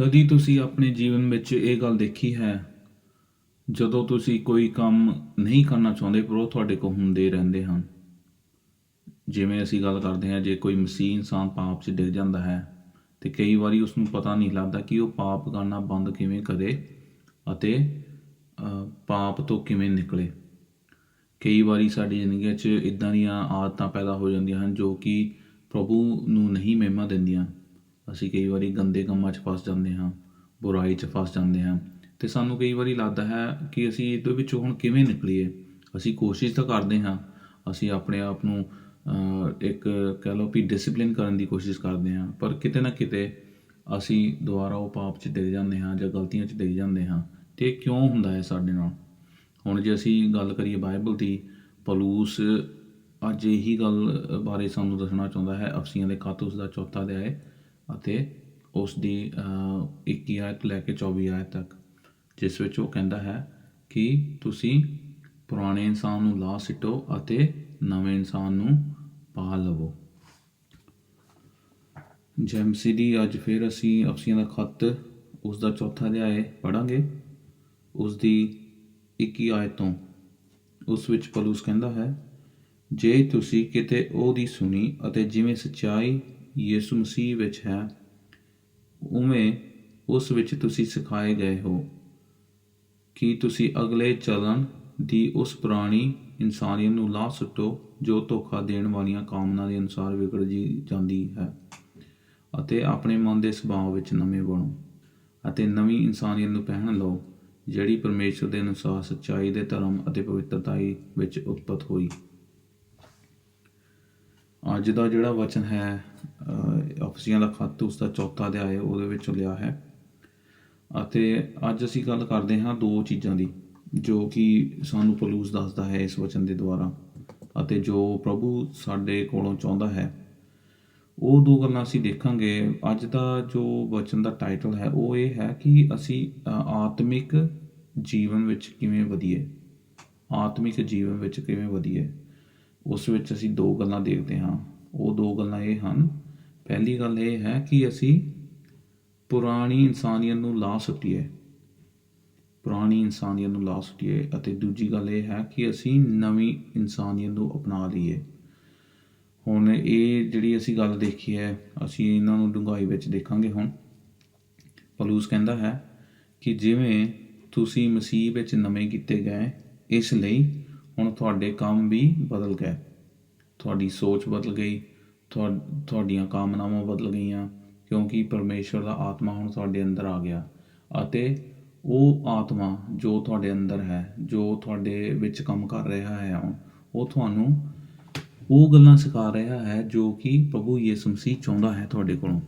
ਕਦੀ ਤੁਸੀਂ ਆਪਣੇ ਜੀਵਨ ਵਿੱਚ ਇਹ ਗੱਲ ਦੇਖੀ ਹੈ, ਜਦੋਂ ਤੁਸੀਂ ਕੋਈ ਕੰਮ ਨਹੀਂ ਕਰਨਾ ਚਾਹੁੰਦੇ ਪਰ ਉਹ ਤੁਹਾਡੇ ਕੋਲ ਹੁੰਦੇ ਰਹਿੰਦੇ ਹਨ। ਜਿਵੇਂ ਅਸੀਂ ਗੱਲ ਕਰਦੇ ਹਾਂ, ਜੇ ਕੋਈ ਮਸੀਹ ਇਨਸਾਨ ਪਾਪ 'ਚ ਡਿੱਗ ਜਾਂਦਾ ਹੈ ਅਤੇ ਕਈ ਵਾਰੀ ਉਸਨੂੰ ਪਤਾ ਨਹੀਂ ਲੱਗਦਾ ਕਿ ਉਹ ਪਾਪ ਕਰਨਾ ਬੰਦ ਕਿਵੇਂ ਕਰੇ ਅਤੇ ਪਾਪ ਤੋਂ ਕਿਵੇਂ ਨਿਕਲੇ। ਕਈ ਵਾਰੀ ਸਾਡੀ ਜ਼ਿੰਦਗੀ 'ਚ ਇੱਦਾਂ ਦੀਆਂ ਆਦਤਾਂ ਪੈਦਾ ਹੋ ਜਾਂਦੀਆਂ ਹਨ ਜੋ ਕਿ ਪ੍ਰਭੂ ਨੂੰ ਨਹੀਂ ਮਹਿਮਾ ਦਿੰਦੀਆਂ। ਅਸੀਂ ਕਈ ਵਾਰੀ ਗੰਦੇ ਕੰਮਾਂ 'ਚ ਫਸ ਜਾਂਦੇ ਹਾਂ, ਬੁਰਾਈ 'ਚ ਫਸ ਜਾਂਦੇ ਹਾਂ ਅਤੇ ਸਾਨੂੰ ਕਈ ਵਾਰੀ ਲੱਗਦਾ ਹੈ ਕਿ ਅਸੀਂ ਇਹਦੇ ਵਿੱਚੋਂ ਹੁਣ ਕਿਵੇਂ ਨਿਕਲੀਏ। ਅਸੀਂ ਕੋਸ਼ਿਸ਼ ਤਾਂ ਕਰਦੇ ਹਾਂ, ਅਸੀਂ ਆਪਣੇ ਆਪ ਨੂੰ ਇੱਕ ਕਹਿ ਲਓ ਵੀ ਡਿਸਿਪਲਿਨ ਕਰਨ ਦੀ ਕੋਸ਼ਿਸ਼ ਕਰਦੇ ਹਾਂ, ਪਰ ਕਿਤੇ ਨਾ ਕਿਤੇ ਅਸੀਂ ਦੁਬਾਰਾ ਉਹ ਪਾਪ 'ਚ ਡਿੱਗ ਜਾਂਦੇ ਹਾਂ ਜਾਂ ਗਲਤੀਆਂ 'ਚ ਡਿੱਗ ਜਾਂਦੇ ਹਾਂ। ਅਤੇ ਇਹ ਕਿਉਂ ਹੁੰਦਾ ਹੈ ਸਾਡੇ ਨਾਲ? ਹੁਣ ਜੇ ਅਸੀਂ ਗੱਲ ਕਰੀਏ ਬਾਈਬਲ ਦੀ, ਪੌਲੁਸ ਅੱਜ ਇਹੀ ਗੱਲ ਬਾਰੇ ਸਾਨੂੰ ਦੱਸਣਾ ਚਾਹੁੰਦਾ ਹੈ। ਅਫਸੀਆਂ ਦੇ ਖੱਤ ਉਸ ਦਾ 4 ਅਧਿਆਇ ਅਤੇ ਉਸ ਦੀ 21 ਆਇਤ ਲੈ ਕੇ 24 ਆਇਤ ਤੱਕ, ਜਿਸ ਵਿੱਚ ਉਹ ਕਹਿੰਦਾ ਹੈ ਕਿ ਤੁਸੀਂ ਪੁਰਾਣੇ ਇਨਸਾਨ ਨੂੰ ਲਾਹ ਸਿੱਟੋ ਅਤੇ ਨਵੇਂ ਇਨਸਾਨ ਨੂੰ ਪਾ ਲਵੋ। ਜੈਮਸੀ ਦੀ ਅੱਜ ਫਿਰ ਅਸੀਂ ਅਫਸੀਆਂ ਦਾ ਖੱਤ ਉਸ ਦਾ 4 ਅਧਿਆਇ ਪੜ੍ਹਾਂਗੇ, ਉਸ ਦੀ 21 ਆਇਤ ਤੋਂ। ਉਸ ਵਿੱਚ ਪੌਲੁਸ ਕਹਿੰਦਾ ਹੈ, ਜੇ ਤੁਸੀਂ ਕਿਤੇ ਉਹਦੀ ਸੁਣੀ ਅਤੇ ਜਿਵੇਂ ਸੱਚਾਈ ਯਿਸੂ ਮਸੀਹ ਵਿੱਚ ਹੈ ਉਵੇਂ ਉਸ ਵਿੱਚ ਤੁਸੀਂ ਸਿਖਾਏ ਗਏ ਹੋ ਕਿ ਤੁਸੀਂ ਅਗਲੇ ਚਲਣ ਦੀ ਉਸ ਪੁਰਾਣੀ ਇਨਸਾਨੀਅਤ ਨੂੰ ਲਾਹ ਸੁੱਟੋ ਜੋ ਧੋਖਾ ਦੇਣ ਵਾਲੀਆਂ ਕਾਮਨਾ ਦੇ ਅਨੁਸਾਰ ਵਿਗੜ ਜਾਂਦੀ ਹੈ, ਅਤੇ ਆਪਣੇ ਮਨ ਦੇ ਸੁਭਾਅ ਵਿੱਚ ਨਵੇਂ ਬਣੋ ਅਤੇ ਨਵੀਂ ਇਨਸਾਨੀਅਤ ਨੂੰ ਪਹਿਨ ਲਓ, ਜਿਹੜੀ ਪਰਮੇਸ਼ਰ ਦੇ ਅਨੁਸਾਰ ਸੱਚਾਈ ਦੇ ਧਰਮ ਅਤੇ ਪਵਿੱਤਰਤਾਈ ਵਿੱਚ ਉਤਪਤ ਹੋਈ। ਅੱਜ ਦਾ ਜਿਹੜਾ ਵਚਨ ਹੈ ਅਫਸੀਆਂ ਦਾ ਖੱਤ ਉਸ ਦਾ 4 ਅਧਿਆਇ ਉਹਦੇ ਵਿੱਚੋਂ ਲਿਆ ਹੈ। ਅਤੇ ਅੱਜ ਅਸੀਂ ਗੱਲ ਕਰਦੇ ਹਾਂ 2 ਚੀਜ਼ਾਂ ਦੀ ਜੋ ਕਿ ਸਾਨੂੰ ਪੌਲੁਸ ਦੱਸਦਾ ਹੈ ਇਸ ਵਚਨ ਦੇ ਦੁਆਰਾ, ਅਤੇ ਜੋ ਪ੍ਰਭੂ ਸਾਡੇ ਕੋਲੋਂ ਚਾਹੁੰਦਾ ਹੈ। ਉਹ 2 ਗੱਲਾਂ ਅਸੀਂ ਦੇਖਾਂਗੇ। ਅੱਜ ਦਾ ਜੋ ਵਚਨ ਦਾ ਟਾਈਟਲ ਹੈ ਉਹ ਇਹ ਹੈ ਕਿ ਅਸੀਂ ਆਤਮਿਕ ਜੀਵਨ ਵਿੱਚ ਕਿਵੇਂ ਵਧੀਏ। ਆਤਮਿਕ ਜੀਵਨ ਵਿੱਚ ਕਿਵੇਂ ਵਧੀਏ, ਉਸ ਵਿੱਚ ਅਸੀਂ 2 ਗੱਲਾਂ ਦੇਖਦੇ ਹਾਂ। ਉਹ 2 ਗੱਲਾਂ ਇਹ ਹਨ, ਪਹਿਲੀ ਗੱਲ ਇਹ ਹੈ ਕਿ ਅਸੀਂ ਪੁਰਾਣੀ ਇਨਸਾਨੀਅਤ ਨੂੰ ਲਾਹ ਸੁੱਟੀਏ, ਪੁਰਾਣੀ ਇਨਸਾਨੀਅਤ ਨੂੰ ਲਾਹ ਸੁੱਟੀਏ, ਅਤੇ ਦੂਜੀ ਗੱਲ ਇਹ ਹੈ ਕਿ ਅਸੀਂ ਨਵੀਂ ਇਨਸਾਨੀਅਤ ਨੂੰ ਅਪਣਾ ਲਈਏ। ਹੁਣ ਇਹ ਜਿਹੜੀ ਅਸੀਂ ਗੱਲ ਦੇਖੀ ਹੈ, ਅਸੀਂ ਇਹਨਾਂ ਨੂੰ ਡੂੰਘਾਈ ਵਿੱਚ ਦੇਖਾਂਗੇ। ਹੁਣ ਪੌਲੁਸ ਕਹਿੰਦਾ ਹੈ ਕਿ ਜਿਵੇਂ ਤੁਸੀਂ ਮਸੀਹ ਵਿੱਚ ਨਵੇਂ ਕੀਤੇ ਗਏ, ਇਸ ਲਈ ਹੁਣ ਤੁਹਾਡੇ ਕੰਮ ਵੀ ਬਦਲ ਗਏ, ਤੁਹਾਡੀ ਸੋਚ ਬਦਲ ਗਈ, ਤੁਹਾਡੀਆਂ ਕਾਮਨਾਵਾਂ ਬਦਲ ਗਈਆਂ, ਕਿਉਂਕਿ ਪਰਮੇਸ਼ਰ ਦਾ ਆਤਮਾ ਹੁਣ ਤੁਹਾਡੇ ਅੰਦਰ ਆ ਗਿਆ। ਅਤੇ ਉਹ ਆਤਮਾ ਜੋ ਤੁਹਾਡੇ ਅੰਦਰ ਹੈ, ਜੋ ਤੁਹਾਡੇ ਵਿੱਚ ਕੰਮ ਕਰ ਰਿਹਾ ਹੈ, ਹੁਣ ਉਹ ਤੁਹਾਨੂੰ ਉਹ ਗੱਲਾਂ ਸਿਖਾ ਰਿਹਾ ਹੈ ਜੋ ਕਿ ਪ੍ਰਭੂ ਯਿਸੂ ਮਸੀਹ ਚਾਹੁੰਦਾ ਹੈ ਤੁਹਾਡੇ ਕੋਲੋਂ।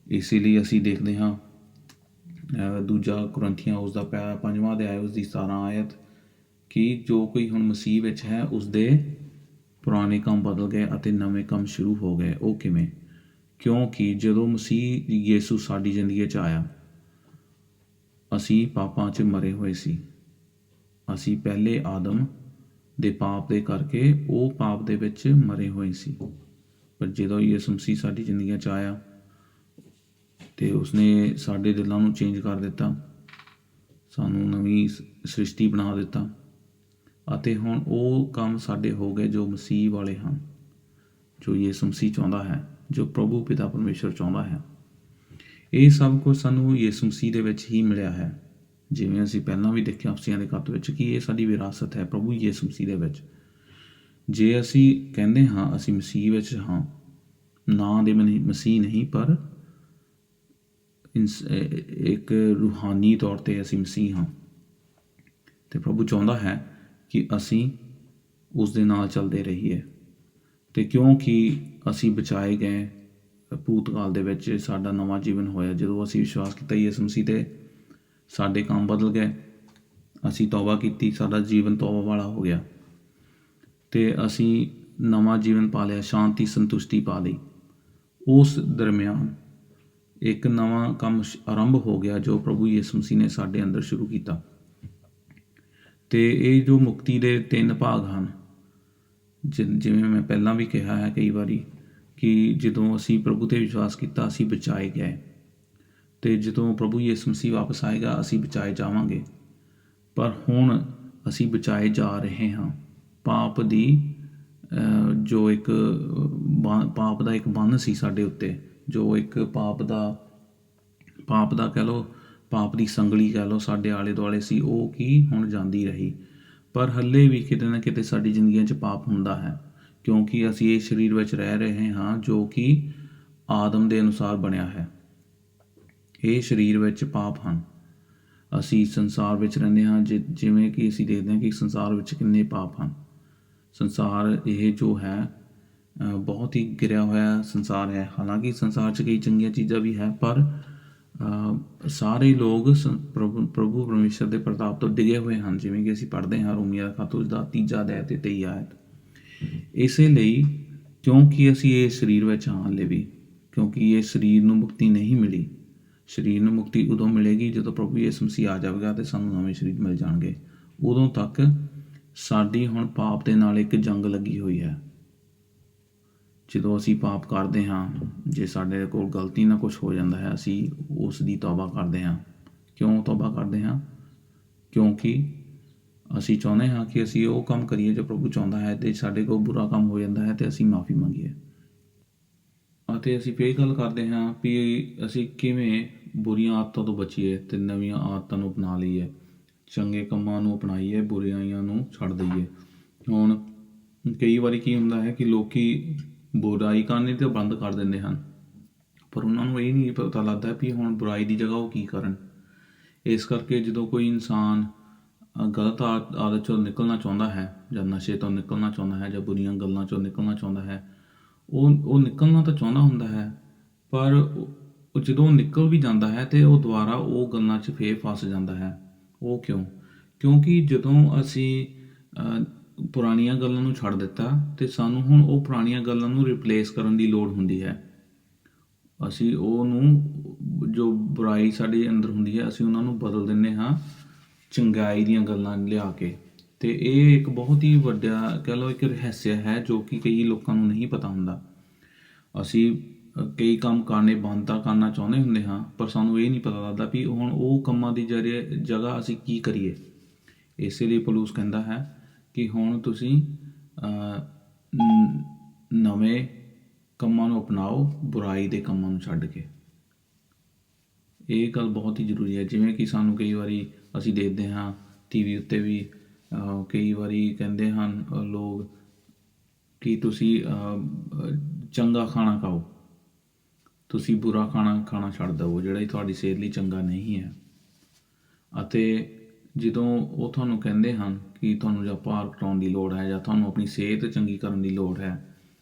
ਇਸੇ ਲਈ ਅਸੀਂ ਦੇਖਦੇ ਹਾਂ 2 ਕੁਰਿੰਥੀਆਂ ਉਸ ਦਾ 5ਵਾਂ ਅਧਿਆਇ ਉਸ ਦੀ 17 ਆਇਤ ਕਿ ਜੋ ਕੋਈ ਹੁਣ ਮਸੀਹ ਵਿੱਚ ਹੈ ਉਸਦੇ ਪੁਰਾਣੇ ਕੰਮ ਬਦਲ ਗਏ ਅਤੇ ਨਵੇਂ ਕੰਮ ਸ਼ੁਰੂ ਹੋ ਗਏ। ਉਹ ਕਿਵੇਂ? ਕਿਉਂਕਿ ਜਦੋਂ ਮਸੀਹ ਯਿਸੂ ਸਾਡੀ ਜ਼ਿੰਦਗੀ 'ਚ ਆਇਆ, ਅਸੀਂ ਪਾਪਾਂ 'ਚ ਮਰੇ ਹੋਏ ਸੀ। ਅਸੀਂ ਪਹਿਲੇ ਆਦਮ ਦੇ ਪਾਪ ਦੇ ਕਰਕੇ ਉਹ ਪਾਪ ਦੇ ਵਿੱਚ ਮਰੇ ਹੋਏ ਸੀ, ਪਰ ਜਦੋਂ ਯਿਸੂ ਮਸੀਹ ਸਾਡੀ ਜ਼ਿੰਦਗੀ 'ਚ ਆਇਆ ਅਤੇ ਉਸਨੇ ਸਾਡੇ ਦਿਲਾਂ ਨੂੰ ਚੇਂਜ ਕਰ ਦਿੱਤਾ, ਸਾਨੂੰ ਨਵੀਂ ਸ੍ਰਿਸ਼ਟੀ ਬਣਾ ਦਿੱਤਾ, ਅਤੇ ਹੁਣ ਉਹ ਕੰਮ ਸਾਡੇ ਹੋ ਗਏ ਜੋ ਮਸੀਹ ਵਾਲੇ ਹਨ, ਜੋ ਯਿਸੂ ਮਸੀਹ ਚਾਹੁੰਦਾ ਹੈ, ਜੋ ਪ੍ਰਭੂ ਪਿਤਾ ਪਰਮੇਸ਼ਰ ਚਾਹੁੰਦਾ ਹੈ। ਇਹ ਸਭ ਕੁਝ ਸਾਨੂੰ ਯਿਸੂ ਮਸੀਹ ਦੇ ਵਿੱਚ ਹੀ ਮਿਲਿਆ ਹੈ। ਜਿਵੇਂ ਅਸੀਂ ਪਹਿਲਾਂ ਵੀ ਦੇਖਿਆ ਅਫਸੀਆਂ ਦੇ ਖੱਤ ਵਿੱਚ ਕਿ ਇਹ ਸਾਡੀ ਵਿਰਾਸਤ ਹੈ ਪ੍ਰਭੂ ਯਿਸੂ ਮਸੀਹ ਦੇ ਵਿੱਚ। ਜੇ ਅਸੀਂ ਕਹਿੰਦੇ ਹਾਂ ਅਸੀਂ ਮਸੀਹ ਵਿੱਚ ਹਾਂ, ਨਾਂ ਦੇ ਮਸੀਹ ਨਹੀਂ, ਪਰ ਇੱਕ ਰੂਹਾਨੀ ਤੌਰ 'ਤੇ ਅਸੀਂ ਮਸੀਹ ਹਾਂ, ਅਤੇ ਪ੍ਰਭੂ ਚਾਹੁੰਦਾ ਹੈ ਕਿ ਅਸੀਂ ਉਸ ਦੇ ਨਾਲ ਚੱਲਦੇ ਰਹੀਏ। ਅਤੇ ਕਿਉਂਕਿ ਅਸੀਂ ਬਚਾਏ ਗਏ, ਭੂਤਕਾਲ ਦੇ ਵਿੱਚ ਸਾਡਾ ਨਵਾਂ ਜੀਵਨ ਹੋਇਆ, ਜਦੋਂ ਅਸੀਂ ਵਿਸ਼ਵਾਸ ਕੀਤਾ ਯਿਸੂ ਮਸੀਹ 'ਤੇ, ਸਾਡੇ ਕੰਮ ਬਦਲ ਗਏ, ਅਸੀਂ ਤੌਬਾ ਕੀਤੀ, ਸਾਡਾ ਜੀਵਨ ਤੌਬਾ ਵਾਲਾ ਹੋ ਗਿਆ ਅਤੇ ਅਸੀਂ ਨਵਾਂ ਜੀਵਨ ਪਾ ਲਿਆ, ਸ਼ਾਂਤੀ ਸੰਤੁਸ਼ਟੀ ਪਾ ਲਈ। ਉਸ ਦਰਮਿਆਨ ਇੱਕ ਨਵਾਂ ਕੰਮ ਆਰੰਭ ਹੋ ਗਿਆ ਜੋ ਪ੍ਰਭੂ ਯਿਸੂ ਮਸੀਹ ਨੇ ਸਾਡੇ ਅੰਦਰ ਸ਼ੁਰੂ ਕੀਤਾ। ਅਤੇ ਇਹ ਜੋ ਮੁਕਤੀ ਦੇ 3 ਭਾਗ ਹਨ, ਜਿਵੇਂ ਮੈਂ ਪਹਿਲਾਂ ਵੀ ਕਿਹਾ ਹੈ ਕਈ ਵਾਰੀ, ਕਿ ਜਦੋਂ ਅਸੀਂ ਪ੍ਰਭੂ 'ਤੇ ਵਿਸ਼ਵਾਸ ਕੀਤਾ ਅਸੀਂ ਬਚਾਏ ਗਏ, ਤੇ ਜਦੋਂ ਪ੍ਰਭੂ ਯਿਸੂ ਮਸੀਹ ਵਾਪਸ ਆਏਗਾ ਅਸੀਂ ਬਚਾਏ ਜਾਵਾਂਗੇ। ਪਰ ਹੁਣ ਅਸੀਂ ਬਚਾਏ ਜਾ ਰਹੇ ਹਾਂ। ਪਾਪ ਦੀ ਜੋ ਇੱਕ ਪਾਪ ਦਾ ਇੱਕ ਬੰਨ ਸੀ ਸਾਡੇ ਉੱਤੇ, ਜੋ ਇੱਕ ਪਾਪ ਦਾ ਕਹਿ ਲਓ, ਪਾਪ ਦੀ ਸੰਗਲੀ ਕਹਿ ਲਓ ਸਾਡੇ ਆਲੇ ਦੁਆਲੇ ਸੀ, ਉਹ ਕੀ ਹੁਣ ਜਾਂਦੀ ਰਹੀ। ਪਰ ਹੱਲੇ ਵੀ ਕਿਤੇ ਨਾ ਕਿਤੇ ਸਾਡੀ ਜ਼ਿੰਦਗੀਆਂ 'ਚ ਪਾਪ ਹੁੰਦਾ ਹੈ, ਕਿਉਂਕਿ ਅਸੀਂ ਇਸ ਸਰੀਰ ਵਿੱਚ ਰਹਿ ਰਹੇ ਹਾਂ ਜੋ ਕਿ ਆਦਮ ਦੇ ਅਨੁਸਾਰ ਬਣਿਆ ਹੈ। ਇਹ ਸਰੀਰ ਵਿੱਚ ਪਾਪ ਹਨ। ਅਸੀਂ ਸੰਸਾਰ ਵਿੱਚ ਰਹਿੰਦੇ ਹਾਂ, ਜਿਵੇਂ ਕਿ ਅਸੀਂ ਦੇਖਦੇ ਹਾਂ ਕਿ ਸੰਸਾਰ ਵਿੱਚ ਕਿੰਨੇ ਪਾਪ ਹਨ। ਸੰਸਾਰ ਇਹ ਜੋ ਹੈ ਬਹੁਤ ਹੀ ਗਿਰਿਆ ਹੋਇਆ ਸੰਸਾਰ ਹੈ। ਹਾਲਾਂਕਿ ਸੰਸਾਰ 'ਚ ਕਈ ਚੰਗੀਆਂ ਚੀਜ਼ਾਂ ਵੀ ਹੈ, ਪਰ ਸਾਰੇ ਲੋਕ ਪ੍ਰਭੂ ਪਰਮੇਸ਼ਰ ਦੇ ਪ੍ਰਤਾਪ ਤੋਂ ਡਿਗੇ ਹੋਏ ਹਨ, ਜਿਵੇਂ ਕਿ ਅਸੀਂ ਪੜ੍ਹਦੇ ਹਾਂ ਰੋਮੀਆਂ ਦਾ ਖੱਤ ਉਸਦਾ 3 ਅਧਿਆਇ ਤੇ 23 ਆਇਤ। ਇਸੇ ਲਈ ਕਿਉਂਕਿ ਅਸੀਂ ਇਹ ਸਰੀਰ ਵਿੱਚ ਹਾਂ ਹਾਲੇ ਵੀ, ਕਿਉਂਕਿ ਇਹ ਸਰੀਰ ਨੂੰ ਮੁਕਤੀ ਨਹੀਂ ਮਿਲੀ। ਸਰੀਰ ਨੂੰ ਮੁਕਤੀ ਉਦੋਂ ਮਿਲੇਗੀ ਜਦੋਂ ਪ੍ਰਭੂ ਯਿਸੂ ਮਸੀਹ ਆ ਜਾਵੇਗਾ ਅਤੇ ਸਾਨੂੰ ਨਵੇਂ ਸਰੀਰ ਮਿਲ ਜਾਣਗੇ। ਉਦੋਂ ਤੱਕ ਸਾਡੀ ਹੁਣ ਪਾਪ ਦੇ ਨਾਲ ਇੱਕ ਜੰਗ ਲੱਗੀ ਹੋਈ ਹੈ। ਜਦੋਂ ਅਸੀਂ ਪਾਪ ਕਰਦੇ ਹਾਂ, ਜੇ ਸਾਡੇ ਕੋਲ ਗਲਤੀ ਨਾਲ ਕੁਛ ਹੋ ਜਾਂਦਾ ਹੈ, ਅਸੀਂ ਉਸ ਦੀ ਤੌਬਾ ਕਰਦੇ ਹਾਂ। ਕਿਉਂ ਤੌਬਾ ਕਰਦੇ ਹਾਂ? ਕਿਉਂਕਿ ਅਸੀਂ ਚਾਹੁੰਦੇ ਹਾਂ ਕਿ ਅਸੀਂ ਉਹ ਕੰਮ ਕਰੀਏ ਜੋ ਪ੍ਰਭੂ ਚਾਹੁੰਦਾ ਹੈ, ਅਤੇ ਸਾਡੇ ਕੋਲ ਬੁਰਾ ਕੰਮ ਹੋ ਜਾਂਦਾ ਹੈ ਅਤੇ ਅਸੀਂ ਮਾਫੀ ਮੰਗੀਏ। ਅਤੇ ਅਸੀਂ ਫਿਰ ਗੱਲ ਕਰਦੇ ਹਾਂ ਵੀ ਅਸੀਂ ਕਿਵੇਂ ਬੁਰੀਆਂ ਆਦਤਾਂ ਤੋਂ ਬਚੀਏ ਅਤੇ ਨਵੀਆਂ ਆਦਤਾਂ ਨੂੰ ਅਪਣਾ ਲਈਏ, ਚੰਗੇ ਕੰਮਾਂ ਨੂੰ ਅਪਣਾਈਏ, ਬੁਰਾਈਆਂ ਨੂੰ ਛੱਡ ਦਈਏ। ਹੁਣ ਕਈ ਵਾਰੀ ਕੀ ਹੁੰਦਾ ਹੈ ਕਿ ਲੋਕ ਬੁਰਾਈ ਕਰਨੀ ਤਾਂ ਬੰਦ ਕਰ ਦਿੰਦੇ ਹਨ, ਪਰ ਉਹਨਾਂ ਨੂੰ ਇਹ ਨਹੀਂ ਪਤਾ ਲੱਗਦਾ ਵੀ ਹੁਣ ਬੁਰਾਈ ਦੀ ਜਗ੍ਹਾ ਉਹ ਕੀ ਕਰਨ। ਇਸ ਕਰਕੇ ਜਦੋਂ ਕੋਈ ਇਨਸਾਨ ਗਲਤ ਆਦਤ 'ਚੋਂ ਨਿਕਲਣਾ ਚਾਹੁੰਦਾ ਹੈ, ਜਾਂ ਨਸ਼ੇ ਤੋਂ ਨਿਕਲਣਾ ਚਾਹੁੰਦਾ ਹੈ, ਜਾਂ ਬੁਰੀਆਂ ਗੱਲਾਂ 'ਚੋਂ ਨਿਕਲਣਾ ਚਾਹੁੰਦਾ ਹੈ, ਉਹ ਨਿਕਲਣਾ ਤਾਂ ਚਾਹੁੰਦਾ ਹੁੰਦਾ ਹੈ, ਪਰ ਉਹ ਜਦੋਂ ਨਿਕਲ ਵੀ ਜਾਂਦਾ ਹੈ ਅਤੇ ਉਹ ਦੁਬਾਰਾ ਉਹ ਗੱਲਾਂ 'ਚ ਫੇਰ ਫਸ ਜਾਂਦਾ ਹੈ। ਉਹ ਕਿਉਂਕਿ ਜਦੋਂ ਅਸੀਂ ਪੁਰਾਣੀਆਂ ਗੱਲਾਂ ਨੂੰ ਛੱਡ ਦਿੱਤਾ ਅਤੇ ਸਾਨੂੰ ਹੁਣ ਉਹ ਪੁਰਾਣੀਆਂ ਗੱਲਾਂ ਨੂੰ ਰਿਪਲੇਸ ਕਰਨ ਦੀ ਲੋੜ ਹੁੰਦੀ ਹੈ। ਅਸੀਂ ਉਹਨੂੰ, ਜੋ ਬੁਰਾਈ ਸਾਡੇ ਅੰਦਰ ਹੁੰਦੀ ਹੈ, ਅਸੀਂ ਉਹਨਾਂ ਨੂੰ ਬਦਲ ਦਿੰਦੇ ਹਾਂ ਚੰਗਿਆਈ ਦੀਆਂ ਗੱਲਾਂ ਲਿਆ ਕੇ। ਅਤੇ ਇਹ ਇੱਕ ਬਹੁਤ ਹੀ ਵੱਡਾ ਕਹਿ ਲਓ ਇੱਕ ਰਹੱਸ ਹੈ ਜੋ ਕਿ ਕਈ ਲੋਕਾਂ ਨੂੰ ਨਹੀਂ ਪਤਾ ਹੁੰਦਾ। ਅਸੀਂ ਕਈ ਕੰਮ ਕਰਨੇ ਬੰਦ ਤਾਂ ਕਰਨਾ ਚਾਹੁੰਦੇ ਹੁੰਦੇ ਹਾਂ, ਪਰ ਸਾਨੂੰ ਇਹ ਨਹੀਂ ਪਤਾ ਲੱਗਦਾ ਵੀ ਹੁਣ ਉਹ ਕੰਮਾਂ ਦੀ ਜਗ੍ਹਾ ਅਸੀਂ ਕੀ ਕਰੀਏ। ਇਸੇ ਲਈ ਪੌਲੁਸ ਕਹਿੰਦਾ ਹੈ ਕਿ ਹੁਣ ਤੁਸੀਂ ਨਵੇਂ ਕੰਮਾਂ ਨੂੰ ਅਪਣਾਓ, ਬੁਰਾਈ ਦੇ ਕੰਮਾਂ ਨੂੰ ਛੱਡ ਕੇ। ਇਹ ਗੱਲ ਬਹੁਤ ਹੀ ਜ਼ਰੂਰੀ ਹੈ। ਜਿਵੇਂ ਕਿ ਸਾਨੂੰ ਕਈ ਵਾਰੀ ਅਸੀਂ ਦੇਖਦੇ ਹਾਂ TV ਉੱਤੇ ਵੀ ਕਈ ਵਾਰੀ ਕਹਿੰਦੇ ਹਨ ਲੋਕ ਕਿ ਤੁਸੀਂ ਚੰਗਾ ਖਾਣਾ ਖਾਓ, ਤੁਸੀਂ ਬੁਰਾ ਖਾਣਾ ਛੱਡ ਦੇਵੋ ਜਿਹੜਾ ਤੁਹਾਡੀ ਸਿਹਤ ਲਈ ਚੰਗਾ ਨਹੀਂ ਹੈ। ਅਤੇ ਜਦੋਂ ਉਹ ਤੁਹਾਨੂੰ ਕਹਿੰਦੇ ਹਨ ਕਿ ਤੁਹਾਨੂੰ ਜਾਂ ਭਾਰ ਘਟਾਉਣ ਦੀ ਲੋੜ ਹੈ, ਜਾਂ ਤੁਹਾਨੂੰ ਆਪਣੀ ਸਿਹਤ ਚੰਗੀ ਕਰਨ ਦੀ ਲੋੜ ਹੈ,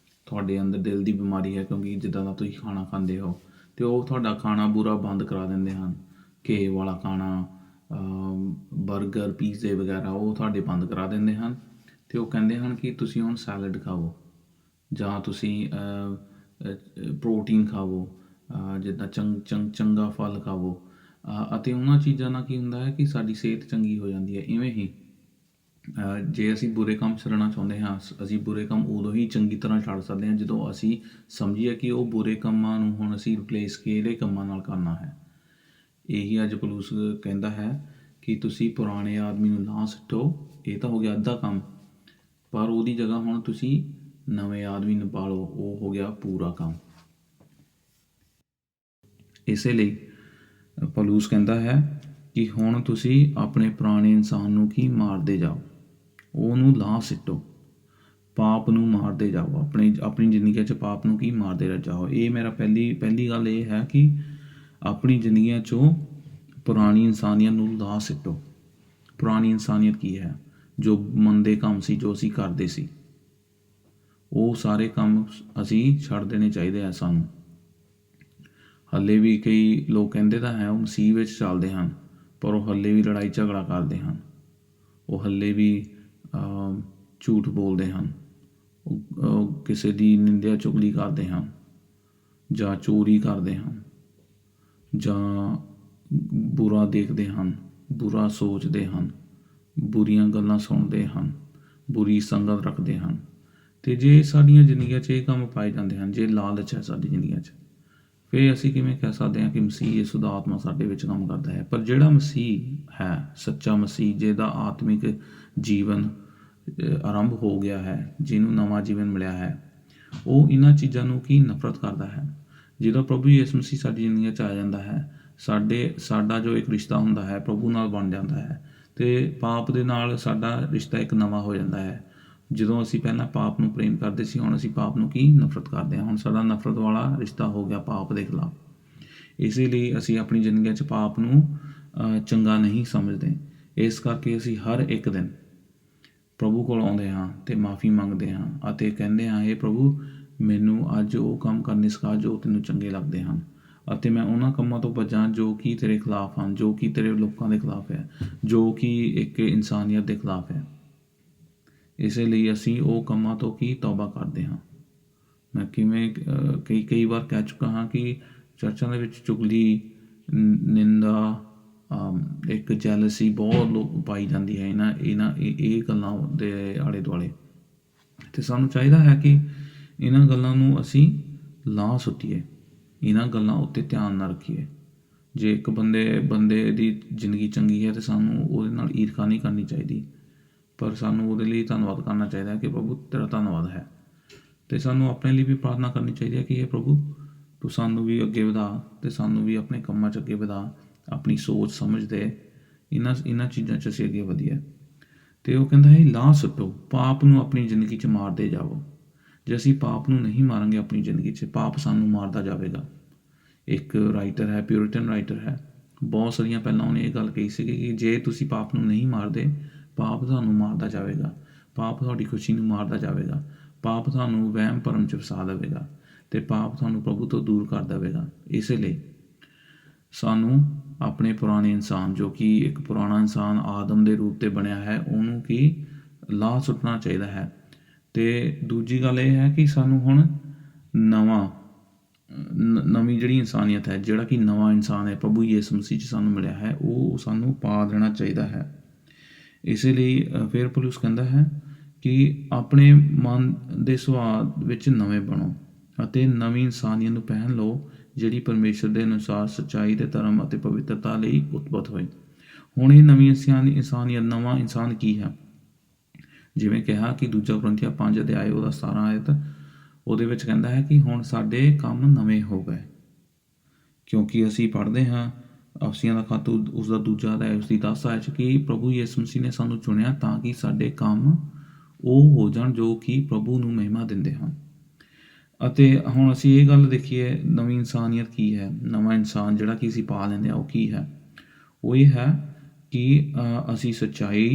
ਤੁਹਾਡੇ ਅੰਦਰ ਦਿਲ ਦੀ ਬਿਮਾਰੀ ਹੈ ਕਿਉਂਕਿ ਜਿੱਦਾਂ ਦਾ ਤੁਸੀਂ ਖਾਣਾ ਖਾਂਦੇ ਹੋ, ਅਤੇ ਉਹ ਤੁਹਾਡਾ ਖਾਣਾ ਬੁਰਾ ਬੰਦ ਕਰਾ ਦਿੰਦੇ ਹਨ। ਘੇ ਵਾਲਾ ਖਾਣਾ, ਬਰਗਰ, ਪੀਜ਼ੇ ਵਗੈਰਾ ਉਹ ਤੁਹਾਡੇ ਬੰਦ ਕਰਾ ਦਿੰਦੇ ਹਨ, ਅਤੇ ਉਹ ਕਹਿੰਦੇ ਹਨ ਕਿ ਤੁਸੀਂ ਹੁਣ ਸੈਲਡ ਖਾਵੋ, ਜਾਂ ਤੁਸੀਂ ਪ੍ਰੋਟੀਨ ਖਾਵੋ, ਜਿੱਦਾਂ ਚੰਗਾ ਫਲ ਖਾਵੋ। ਅਤੇ ਉਹਨਾਂ ਚੀਜ਼ਾਂ ਨਾਲ ਕੀ ਹੁੰਦਾ ਹੈ ਕਿ ਸਾਡੀ ਸਿਹਤ ਚੰਗੀ ਹੋ ਜਾਂਦੀ ਹੈ। ਇਵੇਂ ਹੀ ਜੇ ਅਸੀਂ ਬੁਰੇ ਕੰਮ ਛੱਡਣਾ ਚਾਹੁੰਦੇ ਹਾਂ, ਅਸੀਂ ਬੁਰੇ ਕੰਮ ਉਦੋਂ ਹੀ ਚੰਗੀ ਤਰ੍ਹਾਂ ਛੱਡ ਸਕਦੇ ਹਾਂ ਜਦੋਂ ਅਸੀਂ ਸਮਝੀਏ ਕਿ ਉਹ ਬੁਰੇ ਕੰਮਾਂ ਨੂੰ ਹੁਣ ਅਸੀਂ ਰਿਪਲੇਸ ਕਿਹੜੇ ਕੰਮਾਂ ਨਾਲ ਕਰਨਾ ਹੈ। ਇਹੀ ਅੱਜ ਪੌਲੁਸ ਕਹਿੰਦਾ ਹੈ ਕਿ ਤੁਸੀਂ ਪੁਰਾਣੇ ਆਦਮੀ ਨੂੰ ਨਾ ਸੁੱਟੋ। ਇਹ ਤਾਂ ਹੋ ਗਿਆ ਅੱਧਾ ਕੰਮ, ਪਰ ਉਹਦੀ ਜਗ੍ਹਾ ਹੁਣ ਤੁਸੀਂ ਨਵੇਂ ਆਦਮੀ ਨੂੰ ਪਾਲੋ, ਉਹ ਹੋ ਗਿਆ ਪੂਰਾ ਕੰਮ। ਇਸੇ ਲਈ ਪੌਲੁਸ ਕਹਿੰਦਾ ਹੈ ਕਿ ਹੁਣ ਤੁਸੀਂ ਆਪਣੇ ਪੁਰਾਣੇ ਇਨਸਾਨ ਨੂੰ ਕੀ ਮਾਰਦੇ ਜਾਓ, ਉਹਨੂੰ ਲਾਹ ਸਿੱਟੋ, ਪਾਪ ਨੂੰ ਮਾਰਦੇ ਜਾਓ, ਆਪਣੀ ਜ਼ਿੰਦਗੀ 'ਚ ਪਾਪ ਨੂੰ ਕੀ ਮਾਰਦੇ ਜਾਓ। ਇਹ ਮੇਰਾ ਪਹਿਲੀ ਗੱਲ ਇਹ ਹੈ ਕਿ ਆਪਣੀ ਜ਼ਿੰਦਗੀਆਂ 'ਚੋਂ ਪੁਰਾਣੀ ਇਨਸਾਨੀਅਤ ਨੂੰ ਲਾਹ ਸਿੱਟੋ। ਪੁਰਾਣੀ ਇਨਸਾਨੀਅਤ ਕੀ ਹੈ? ਜੋ ਮੰਦੇ ਕੰਮ ਸੀ, ਜੋ ਅਸੀਂ ਕਰਦੇ ਸੀ, ਉਹ ਸਾਰੇ ਕੰਮ ਅਸੀਂ ਛੱਡ ਦੇਣੇ ਚਾਹੀਦੇ ਆ ਸਾਨੂੰ। ਹਾਲੇ ਵੀ ਕਈ ਲੋਕ ਕਹਿੰਦੇ ਤਾਂ ਹੈ ਉਹ ਮਸੀਹ ਵਿੱਚ ਚੱਲਦੇ ਹਨ, ਪਰ ਉਹ ਹਾਲੇ ਵੀ ਲੜਾਈ ਝਗੜਾ ਕਰਦੇ ਹਨ, ਉਹ ਹਾਲੇ ਵੀ ਝੂਠ ਬੋਲਦੇ ਹਨ, ਉਹ ਕਿਸੇ ਦੀ ਨਿੰਦਿਆ ਚੁਗਲੀ ਕਰਦੇ ਹਨ, ਜਾਂ ਚੋਰੀ ਕਰਦੇ ਹਨ, ਜਾਂ ਬੁਰਾ ਦੇਖਦੇ ਹਨ, ਬੁਰਾ ਸੋਚਦੇ ਹਨ, ਬੁਰੀਆਂ ਗੱਲਾਂ ਸੁਣਦੇ ਹਨ, ਬੁਰੀ ਸੰਗਤ ਰੱਖਦੇ ਹਨ। ਅਤੇ ਜੇ ਸਾਡੀਆਂ ਜ਼ਿੰਦਗੀਆਂ 'ਚ ਇਹ ਕੰਮ ਪਾਏ ਜਾਂਦੇ ਹਨ, ਜੇ ਲਾਲਚ ਹੈ ਸਾਡੀ ਜ਼ਿੰਦਗੀਆਂ 'ਚ, ਫਿਰ ਅਸੀਂ ਕਿਵੇਂ ਕਹਿ ਸਕਦੇ ਹਾਂ ਕਿ ਮਸੀਹ ਯਿਸੂ ਦਾ ਆਤਮਾ ਸਾਡੇ ਵਿੱਚ ਕੰਮ ਕਰਦਾ ਹੈ। ਪਰ ਜਿਹੜਾ ਮਸੀਹ ਹੈ, ਸੱਚਾ ਮਸੀਹ, ਜਿਹਦਾ ਆਤਮਿਕ ਜੀਵਨ ਆਰੰਭ ਹੋ ਗਿਆ ਹੈ, ਜਿਹਨੂੰ ਨਵਾਂ ਜੀਵਨ ਮਿਲਿਆ ਹੈ, ਉਹ ਇਹਨਾਂ ਚੀਜ਼ਾਂ ਨੂੰ ਕੀ ਨਫ਼ਰਤ ਕਰਦਾ ਹੈ। ਜਦੋਂ ਪ੍ਰਭੂ ਯਿਸੂ ਮਸੀਹ ਸਾਡੀ ਜ਼ਿੰਦਗੀ 'ਚ ਆ ਜਾਂਦਾ ਹੈ, ਸਾਡਾ ਜੋ ਇੱਕ ਰਿਸ਼ਤਾ ਹੁੰਦਾ ਹੈ ਪ੍ਰਭੂ ਨਾਲ ਬਣ ਜਾਂਦਾ ਹੈ, ਅਤੇ ਪਾਪ ਦੇ ਨਾਲ ਸਾਡਾ ਰਿਸ਼ਤਾ ਇੱਕ ਨਵਾਂ ਹੋ ਜਾਂਦਾ ਹੈ। ਜਦੋਂ ਅਸੀਂ ਪਹਿਲਾਂ ਪਾਪ ਨੂੰ ਪ੍ਰੇਮ ਕਰਦੇ ਸੀ, ਹੁਣ ਅਸੀਂ ਪਾਪ ਨੂੰ ਕੀ ਨਫ਼ਰਤ ਕਰਦੇ ਹਾਂ। ਹੁਣ ਸਾਡਾ ਨਫ਼ਰਤ ਵਾਲਾ ਰਿਸ਼ਤਾ ਹੋ ਗਿਆ ਪਾਪ ਦੇ ਖਿਲਾਫ। ਇਸੇ ਲਈ ਅਸੀਂ ਆਪਣੀ ਜ਼ਿੰਦਗੀ 'ਚ ਪਾਪ ਨੂੰ ਚੰਗਾ ਨਹੀਂ ਸਮਝਦੇ। ਇਸ ਕਰਕੇ ਅਸੀਂ ਹਰ ਇੱਕ ਦਿਨ ਪ੍ਰਭੂ ਕੋਲ ਆਉਂਦੇ ਹਾਂ ਅਤੇ ਮਾफ़ੀ ਮੰਗਦੇ ਹਾਂ ਅਤੇ ਕਹਿੰਦੇ ਹਾਂ, ਇਹ ਪ੍ਰਭੂ ਮੈਨੂੰ ਅੱਜ ਉਹ ਕੰਮ ਕਰਨੇ ਸਿਖਾ ਜੋ ਤੈਨੂੰ ਚੰਗੇ ਲੱਗਦੇ ਹਨ, ਅਤੇ ਮੈਂ ਉਹਨਾਂ ਕੰਮਾਂ ਤੋਂ ਬਚਾਂ ਜੋ ਕਿ ਤੇਰੇ ਖਿਲਾਫ ਹਨ, ਜੋ ਕਿ ਤੇਰੇ ਲੋਕਾਂ ਦੇ ਖਿਲਾਫ ਹੈ, ਜੋ ਕਿ ਇੱਕ ਇਨਸਾਨੀਅਤ ਦੇ ਖਿਲਾਫ ਹੈ। ਇਸੇ ਲਈ ਅਸੀਂ ਉਹ ਕੰਮਾਂ ਤੋਂ ਕੀ ਤੌਬਾ ਕਰਦੇ ਹਾਂ। ਮੈਂ ਕਿਵੇਂ ਕਈ ਵਾਰ ਕਹਿ ਚੁੱਕਾ ਹਾਂ ਕਿ ਚਰਚਾਂ ਦੇ ਵਿੱਚ ਚੁਗਲੀ, ਨਿੰਦਾ, ਇੱਕ ਜੈਲਸੀ ਬਹੁਤ ਪਾਈ ਜਾਂਦੀ ਹੈ ਇਹ ਗੱਲਾਂ ਦੇ ਆਲੇ ਦੁਆਲੇ, ਅਤੇ ਸਾਨੂੰ ਚਾਹੀਦਾ ਹੈ ਕਿ ਇਹਨਾਂ ਗੱਲਾਂ ਨੂੰ ਅਸੀਂ ਲਾਹ ਸੁੱਟੀਏ, ਇਹਨਾਂ ਗੱਲਾਂ ਉੱਤੇ ਧਿਆਨ ਨਾ ਰੱਖੀਏ। ਜੇ ਇੱਕ ਬੰਦੇ ਦੀ ਜ਼ਿੰਦਗੀ ਚੰਗੀ ਹੈ ਤਾਂ ਸਾਨੂੰ ਉਹਦੇ ਨਾਲ ਈਰਖਾ ਨਹੀਂ ਕਰਨੀ ਚਾਹੀਦੀ, ਪਰ ਸਾਨੂੰ ਉਹਦੇ ਲਈ ਧੰਨਵਾਦ ਕਰਨਾ ਚਾਹੀਦਾ ਹੈ ਕਿ ਪ੍ਰਭੂ ਤੇਰਾ ਧੰਨਵਾਦ ਹੈ। ਅਤੇ ਸਾਨੂੰ ਆਪਣੇ ਲਈ ਵੀ ਪ੍ਰਾਰਥਨਾ ਕਰਨੀ ਚਾਹੀਦੀ ਹੈ ਕਿ ਇਹ ਪ੍ਰਭੂ ਤੂੰ ਸਾਨੂੰ ਵੀ ਅੱਗੇ ਵਧਾ, ਅਤੇ ਸਾਨੂੰ ਵੀ ਆਪਣੇ ਕੰਮਾਂ 'ਚ ਅੱਗੇ ਵਧਾ, ਆਪਣੀ ਸੋਚ ਸਮਝ ਦੇ ਇਹਨਾਂ ਚੀਜ਼ਾਂ 'ਚ ਅਸੀਂ ਅੱਗੇ ਵਧੀਏ। ਅਤੇ ਉਹ ਕਹਿੰਦਾ ਹੈ, ਲਾਹ ਸੁੱਟੋ, ਪਾਪ ਨੂੰ ਆਪਣੀ ਜ਼ਿੰਦਗੀ 'ਚ ਮਾਰਦੇ ਜਾਵੋ। ਜੇ ਅਸੀਂ ਪਾਪ ਨੂੰ ਨਹੀਂ ਮਾਰਾਂਗੇ ਆਪਣੀ ਜ਼ਿੰਦਗੀ 'ਚ, ਪਾਪ ਸਾਨੂੰ ਮਾਰਦਾ ਜਾਵੇਗਾ। ਇੱਕ ਰਾਈਟਰ ਹੈ, ਪਿਊਰਿਟਨ ਰਾਈਟਰ ਹੈ, ਬਹੁਤ ਸਾਰੀਆਂ ਪਹਿਲਾਂ ਉਹਨੇ ਇਹ ਗੱਲ ਕਹੀ ਸੀਗੀ ਕਿ ਜੇ ਤੁਸੀਂ ਪਾਪ ਨੂੰ ਨਹੀਂ ਮਾਰਦੇ, ਪਾਪ ਤੁਹਾਨੂੰ ਮਾਰਦਾ ਜਾਵੇਗਾ, ਪਾਪ ਤੁਹਾਡੀ ਖੁਸ਼ੀ ਨੂੰ ਮਾਰਦਾ ਜਾਵੇਗਾ, ਪਾਪ ਤੁਹਾਨੂੰ ਵਹਿਮ ਭਰਮ 'ਚ ਫਸਾ ਦੇਵੇਗਾ, ਅਤੇ ਪਾਪ ਤੁਹਾਨੂੰ ਪ੍ਰਭੂ ਤੋਂ ਦੂਰ ਕਰ ਦੇਵੇਗਾ। ਇਸੇ ਲਈ ਸਾਨੂੰ ਆਪਣੇ ਪੁਰਾਣੇ ਇਨਸਾਨ, ਜੋ ਕਿ ਇੱਕ ਪੁਰਾਣਾ ਇਨਸਾਨ ਆਦਮ ਦੇ ਰੂਪ 'ਤੇ ਬਣਿਆ ਹੈ, ਉਹਨੂੰ ਕੀ ਲਾਹ ਸੁੱਟਣਾ ਚਾਹੀਦਾ ਹੈ। ਅਤੇ ਦੂਜੀ ਗੱਲ ਇਹ ਹੈ ਕਿ ਸਾਨੂੰ ਹੁਣ ਨਵੀਂ ਜਿਹੜੀ ਇਨਸਾਨੀਅਤ ਹੈ, ਜਿਹੜਾ ਕਿ ਨਵਾਂ ਇਨਸਾਨ ਹੈ ਪ੍ਰਭੂ ਯਿਸੂ ਮਸੀਹ 'ਚ ਸਾਨੂੰ ਮਿਲਿਆ ਹੈ, ਉਹ ਸਾਨੂੰ ਪਾ ਦੇਣਾ ਚਾਹੀਦਾ ਹੈ। ਇਸੇ ਲਈ ਫਿਰ ਪੌਲੁਸ ਕਹਿੰਦਾ ਹੈ ਕਿ ਆਪਣੇ ਮਨ ਦੇ ਸੁਭਾਅ ਵਿੱਚ ਨਵੇਂ ਬਣੋ ਅਤੇ ਨਵੀਂ ਇਨਸਾਨੀਅਤ ਨੂੰ ਪਹਿਨ ਲਓ, ਜਿਹੜੀ ਪਰਮੇਸ਼ਰ ਦੇ ਅਨੁਸਾਰ ਸੱਚਾਈ ਅਤੇ ਧਰਮ ਅਤੇ ਪਵਿੱਤਰਤਾ ਲਈ ਉਤਪਤ ਹੋਏ। ਹੁਣ ਇਹ ਨਵੀਂ ਇਨਸਾਨੀਅਤ, ਨਵਾਂ ਇਨਸਾਨ ਕੀ ਹੈ? ਜਿਵੇਂ ਕਿਹਾ ਕਿ 2 ਕੁਰਿੰਥੀਆਂ 5 ਅਧਿਆਏ ਉਹਦਾ 17 ਆਇਤ, ਉਹਦੇ ਵਿੱਚ ਕਹਿੰਦਾ ਹੈ ਕਿ ਹੁਣ ਸਾਡੇ ਕੰਮ ਨਵੇਂ ਹੋ ਗਏ, ਕਿਉਂਕਿ ਅਸੀਂ ਪੜ੍ਹਦੇ ਹਾਂ ਅਫਸੀਆਂ ਦਾ ਖੱਤ ਉਸਦਾ 2 ਅਧਿਆਇ ਉਸਦੀ 10 ਆਇਤ 'ਚ ਕਿ ਪ੍ਰਭੂ ਯਿਸੂ ਮਸੀਹ ਨੇ ਸਾਨੂੰ ਚੁਣਿਆ ਤਾਂ ਕਿ ਸਾਡੇ ਕੰਮ ਉਹ ਹੋ ਜਾਣ ਜੋ ਕਿ ਪ੍ਰਭੂ ਨੂੰ ਮਹਿਮਾ ਦਿੰਦੇ ਹਨ। ਅਤੇ ਹੁਣ ਅਸੀਂ ਇਹ ਗੱਲ ਦੇਖੀਏ, ਨਵੀਂ ਇਨਸਾਨੀਅਤ ਕੀ ਹੈ? ਨਵਾਂ ਇਨਸਾਨ ਜਿਹੜਾ ਕਿ ਅਸੀਂ ਪਾ ਲੈਂਦੇ ਹਾਂ, ਉਹ ਕੀ ਹੈ? ਉਹ ਇਹ ਹੈ ਕਿ ਅਸੀਂ ਸੱਚਾਈ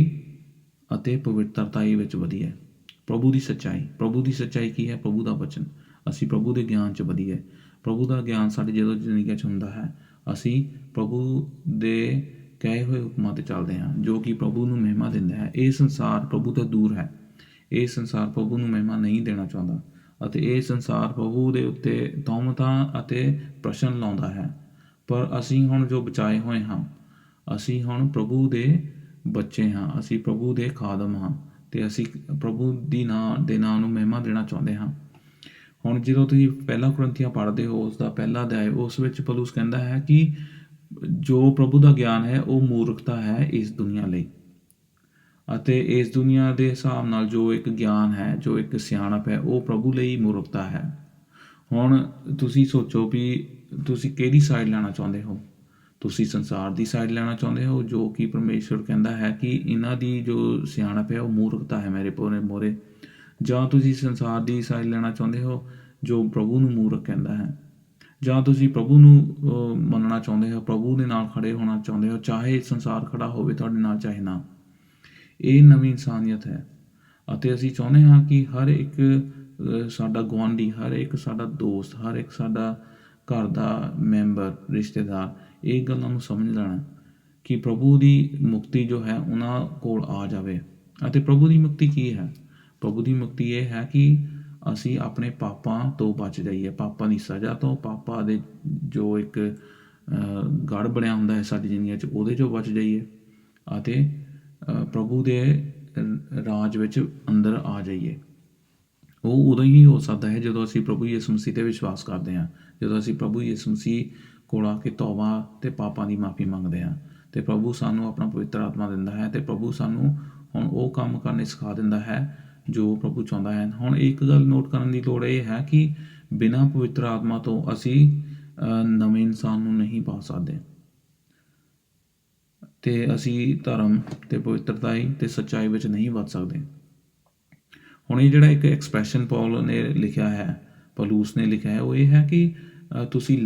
ਅਤੇ ਪਵਿੱਤਰਤਾ ਵਿੱਚ ਵਧੀਏ। ਪ੍ਰਭੂ ਦੀ ਸੱਚਾਈ ਕੀ ਹੈ? ਪ੍ਰਭੂ ਦਾ ਵਚਨ। ਅਸੀਂ ਪ੍ਰਭੂ ਦੇ ਗਿਆਨ 'ਚ ਵਧੀਏ। ਪ੍ਰਭੂ ਦਾ ਗਿਆਨ ਸਾਡੀ ਜਦੋਂ ਜ਼ਿੰਦਗੀ 'ਚ ਹੁੰਦਾ ਹੈ, ਅਸੀਂ ਪ੍ਰਭੂ ਦੇ ਕਹੇ ਹੋਏ ਹੁਕਮਾਂ 'ਤੇ ਚੱਲਦੇ ਹਾਂ, ਜੋ ਕਿ ਪ੍ਰਭੂ ਨੂੰ ਮਹਿਮਾ ਦਿੰਦਾ ਹੈ। ਇਹ ਸੰਸਾਰ ਪ੍ਰਭੂ ਤੋਂ ਦੂਰ ਹੈ। ਇਹ ਸੰਸਾਰ ਪ੍ਰਭੂ ਨੂੰ ਮਹਿਮਾ ਨਹੀਂ ਦੇਣਾ ਚਾਹੁੰਦਾ, ਅਤੇ ਇਹ ਸੰਸਾਰ ਪ੍ਰਭੂ ਦੇ ਉੱਤੇ ਤੁਹਮਤਾਂ ਅਤੇ ਪ੍ਰਸ਼ਨ ਲਾਉਂਦਾ ਹੈ। ਪਰ ਅਸੀਂ ਹੁਣ ਜੋ ਬਚਾਏ ਹੋਏ ਹਾਂ, ਅਸੀਂ ਹੁਣ ਪ੍ਰਭੂ ਦੇ ਬੱਚੇ ਹਾਂ, ਅਸੀਂ ਪ੍ਰਭੂ ਦੇ ਖਾਦਮ ਹਾਂ, ਅਤੇ ਅਸੀਂ ਪ੍ਰਭੂ ਦੇ ਨਾਂ ਨੂੰ ਮਹਿਮਾ ਦੇਣਾ ਚਾਹੁੰਦੇ ਹਾਂ। ਹੁਣ ਜਦੋਂ ਤੁਸੀਂ ਪਹਿਲਾ ਕੁਰਿੰਥੀਆਂ ਪੜ੍ਹਦੇ ਹੋ, ਉਸਦਾ ਪਹਿਲਾ ਅਧਿਆਇ, ਉਸ ਵਿੱਚ ਪੌਲੁਸ ਕਹਿੰਦਾ ਹੈ ਕਿ ਜੋ ਪ੍ਰਭੂ ਦਾ ਗਿਆਨ ਹੈ ਉਹ ਮੂਰਖਤਾ ਹੈ ਇਸ ਦੁਨੀਆ ਲਈ, ਅਤੇ ਇਸ ਦੁਨੀਆ ਦੇ ਹਿਸਾਬ ਨਾਲ ਜੋ ਇੱਕ ਗਿਆਨ ਹੈ, ਜੋ ਇੱਕ ਸਿਆਣਪ ਹੈ, ਉਹ ਪ੍ਰਭੂ ਲਈ ਮੂਰਖਤਾ ਹੈ। ਹੁਣ ਤੁਸੀਂ ਸੋਚੋ ਵੀ ਤੁਸੀਂ ਕਿਹੜੀ ਸਾਈਡ ਲੈਣਾ ਚਾਹੁੰਦੇ ਹੋ? ਤੁਸੀਂ ਸੰਸਾਰ ਦੀ ਸਾਈਡ ਲੈਣਾ ਚਾਹੁੰਦੇ ਹੋ, ਜੋ ਕਿ ਪਰਮੇਸ਼ਵਰ ਕਹਿੰਦਾ ਹੈ ਕਿ ਇਹਨਾਂ ਦੀ ਜੋ ਸਿਆਣਪ ਹੈ ਉਹ ਮੂਰਖਤਾ ਹੈ ਮੇਰੇ ਮੋਰੇ, ਜਾਂ ਤੁਸੀਂ ਸੰਸਾਰ ਦੀ ਸਾਈਡ ਲੈਣਾ ਚਾਹੁੰਦੇ ਹੋ ਜੋ ਪ੍ਰਭੂ ਨੂੰ ਮੂਰਖ ਕਹਿੰਦਾ ਹੈ, ਜਾਂ ਤੁਸੀਂ ਪ੍ਰਭੂ ਨੂੰ ਮੰਨਣਾ ਚਾਹੁੰਦੇ ਹੋ, ਪ੍ਰਭੂ ਦੇ ਨਾਲ ਖੜੇ ਹੋਣਾ ਚਾਹੁੰਦੇ ਹੋ, ਚਾਹੇ ਸੰਸਾਰ ਖੜਾ ਹੋਵੇ ਤੁਹਾਡੇ ਨਾਲ, ਚਾਹੇ ਨਾ। ਇਹ ਨਵੀਂ ਇਨਸਾਨੀਅਤ ਹੈ, ਅਤੇ ਅਸੀਂ ਚਾਹੁੰਦੇ ਹਾਂ ਕਿ ਹਰ ਇੱਕ ਸਾਡਾ ਗੁਆਂਢੀ, ਹਰ ਇੱਕ ਸਾਡਾ ਦੋਸਤ, ਹਰ ਇੱਕ ਸਾਡਾ ਘਰ ਦਾ ਮੈਂਬਰ, ਰਿਸ਼ਤੇਦਾਰ ਇਹ ਗੱਲਾਂ ਨੂੰ ਸਮਝ ਲੈਣਾ ਕਿ ਪ੍ਰਭੂ ਦੀ ਮੁਕਤੀ ਜੋ ਹੈ ਉਹਨਾਂ ਕੋਲ ਆ ਜਾਵੇ। ਅਤੇ ਪ੍ਰਭੂ ਦੀ ਮੁਕਤੀ ਕੀ ਹੈ? ਪ੍ਰਭੂ ਦੀ ਮੁਕਤੀ ਇਹ ਹੈ ਕਿ ਅਸੀਂ ਆਪਣੇ ਪਾਪਾਂ ਤੋਂ ਬਚ ਜਾਈਏ, ਪਾਪਾਂ ਦੀ ਸਜ਼ਾ ਤੋਂ, ਪਾਪਾਂ ਦੇ ਜੋ ਇੱਕ ਗੜ੍ਹ ਬਣਿਆ ਹੁੰਦਾ ਹੈ ਸਾਡੀ ਜ਼ਿੰਦਗੀ 'ਚ, ਉਹਦੇ 'ਚੋਂ ਬਚ ਜਾਈਏ, ਅਤੇ ਪ੍ਰਭੂ ਦੇ ਰਾਜ ਵਿੱਚ ਅੰਦਰ ਆ ਜਾਈਏ। ਉਹ ਉਦੋਂ ਹੀ ਹੋ ਸਕਦਾ ਹੈ ਜਦੋਂ ਅਸੀਂ ਪ੍ਰਭੂ ਯਿਸੂ ਮਸੀਹ 'ਤੇ ਵਿਸ਼ਵਾਸ ਕਰਦੇ ਹਾਂ, ਜਦੋਂ ਅਸੀਂ ਪ੍ਰਭੂ ਯਿਸੂ ਮਸੀਹ ਕੋਲ ਆ ਕੇ ਤੌਬਾ ਅਤੇ ਪਾਪਾਂ ਦੀ ਮਾਫੀ ਮੰਗਦੇ ਹਾਂ, ਅਤੇ ਪ੍ਰਭੂ ਸਾਨੂੰ ਆਪਣਾ ਪਵਿੱਤਰ ਆਤਮਾ ਦਿੰਦਾ ਹੈ, ਅਤੇ ਪ੍ਰਭੂ ਸਾਨੂੰ ਹੁਣ ਉਹ ਕੰਮ ਕਰਨੇ ਸਿਖਾ ਦਿੰਦਾ ਹੈ ਜੋ ਪ੍ਰਭੂ ਚਾਹੁੰਦਾ ਹੈ। ਹੁਣ ਇੱਕ ਗੱਲ ਨੋਟ ਕਰਨ ਦੀ ਲੋੜ ਇਹ ਹੈ ਕਿ ਬਿਨਾਂ ਪਵਿੱਤਰ ਆਤਮਾ ਤੋਂ ਅਸੀਂ ਨਵੇਂ ਇਨਸਾਨ ਨੂੰ ਨਹੀਂ ਪਾ ਸਕਦੇ, ਅਤੇ ਅਸੀਂ ਧਰਮ ਅਤੇ ਪਵਿੱਤਰਤਾ ਅਤੇ ਸੱਚਾਈ ਵਿੱਚ ਨਹੀਂ ਵੱਧ ਸਕਦੇ। ਹੁਣ ਇਹ ਜਿਹੜਾ ਇੱਕ ਐਕਸਪ੍ਰੈਸ਼ਨ ਪੌਲ ਨੇ ਲਿਖਿਆ ਹੈ, ਪੌਲੂਸ ਨੇ ਲਿਖਿਆ ਹੈ, ਉਹ ਇਹ ਹੈ ਕਿ ਤੁਸੀਂ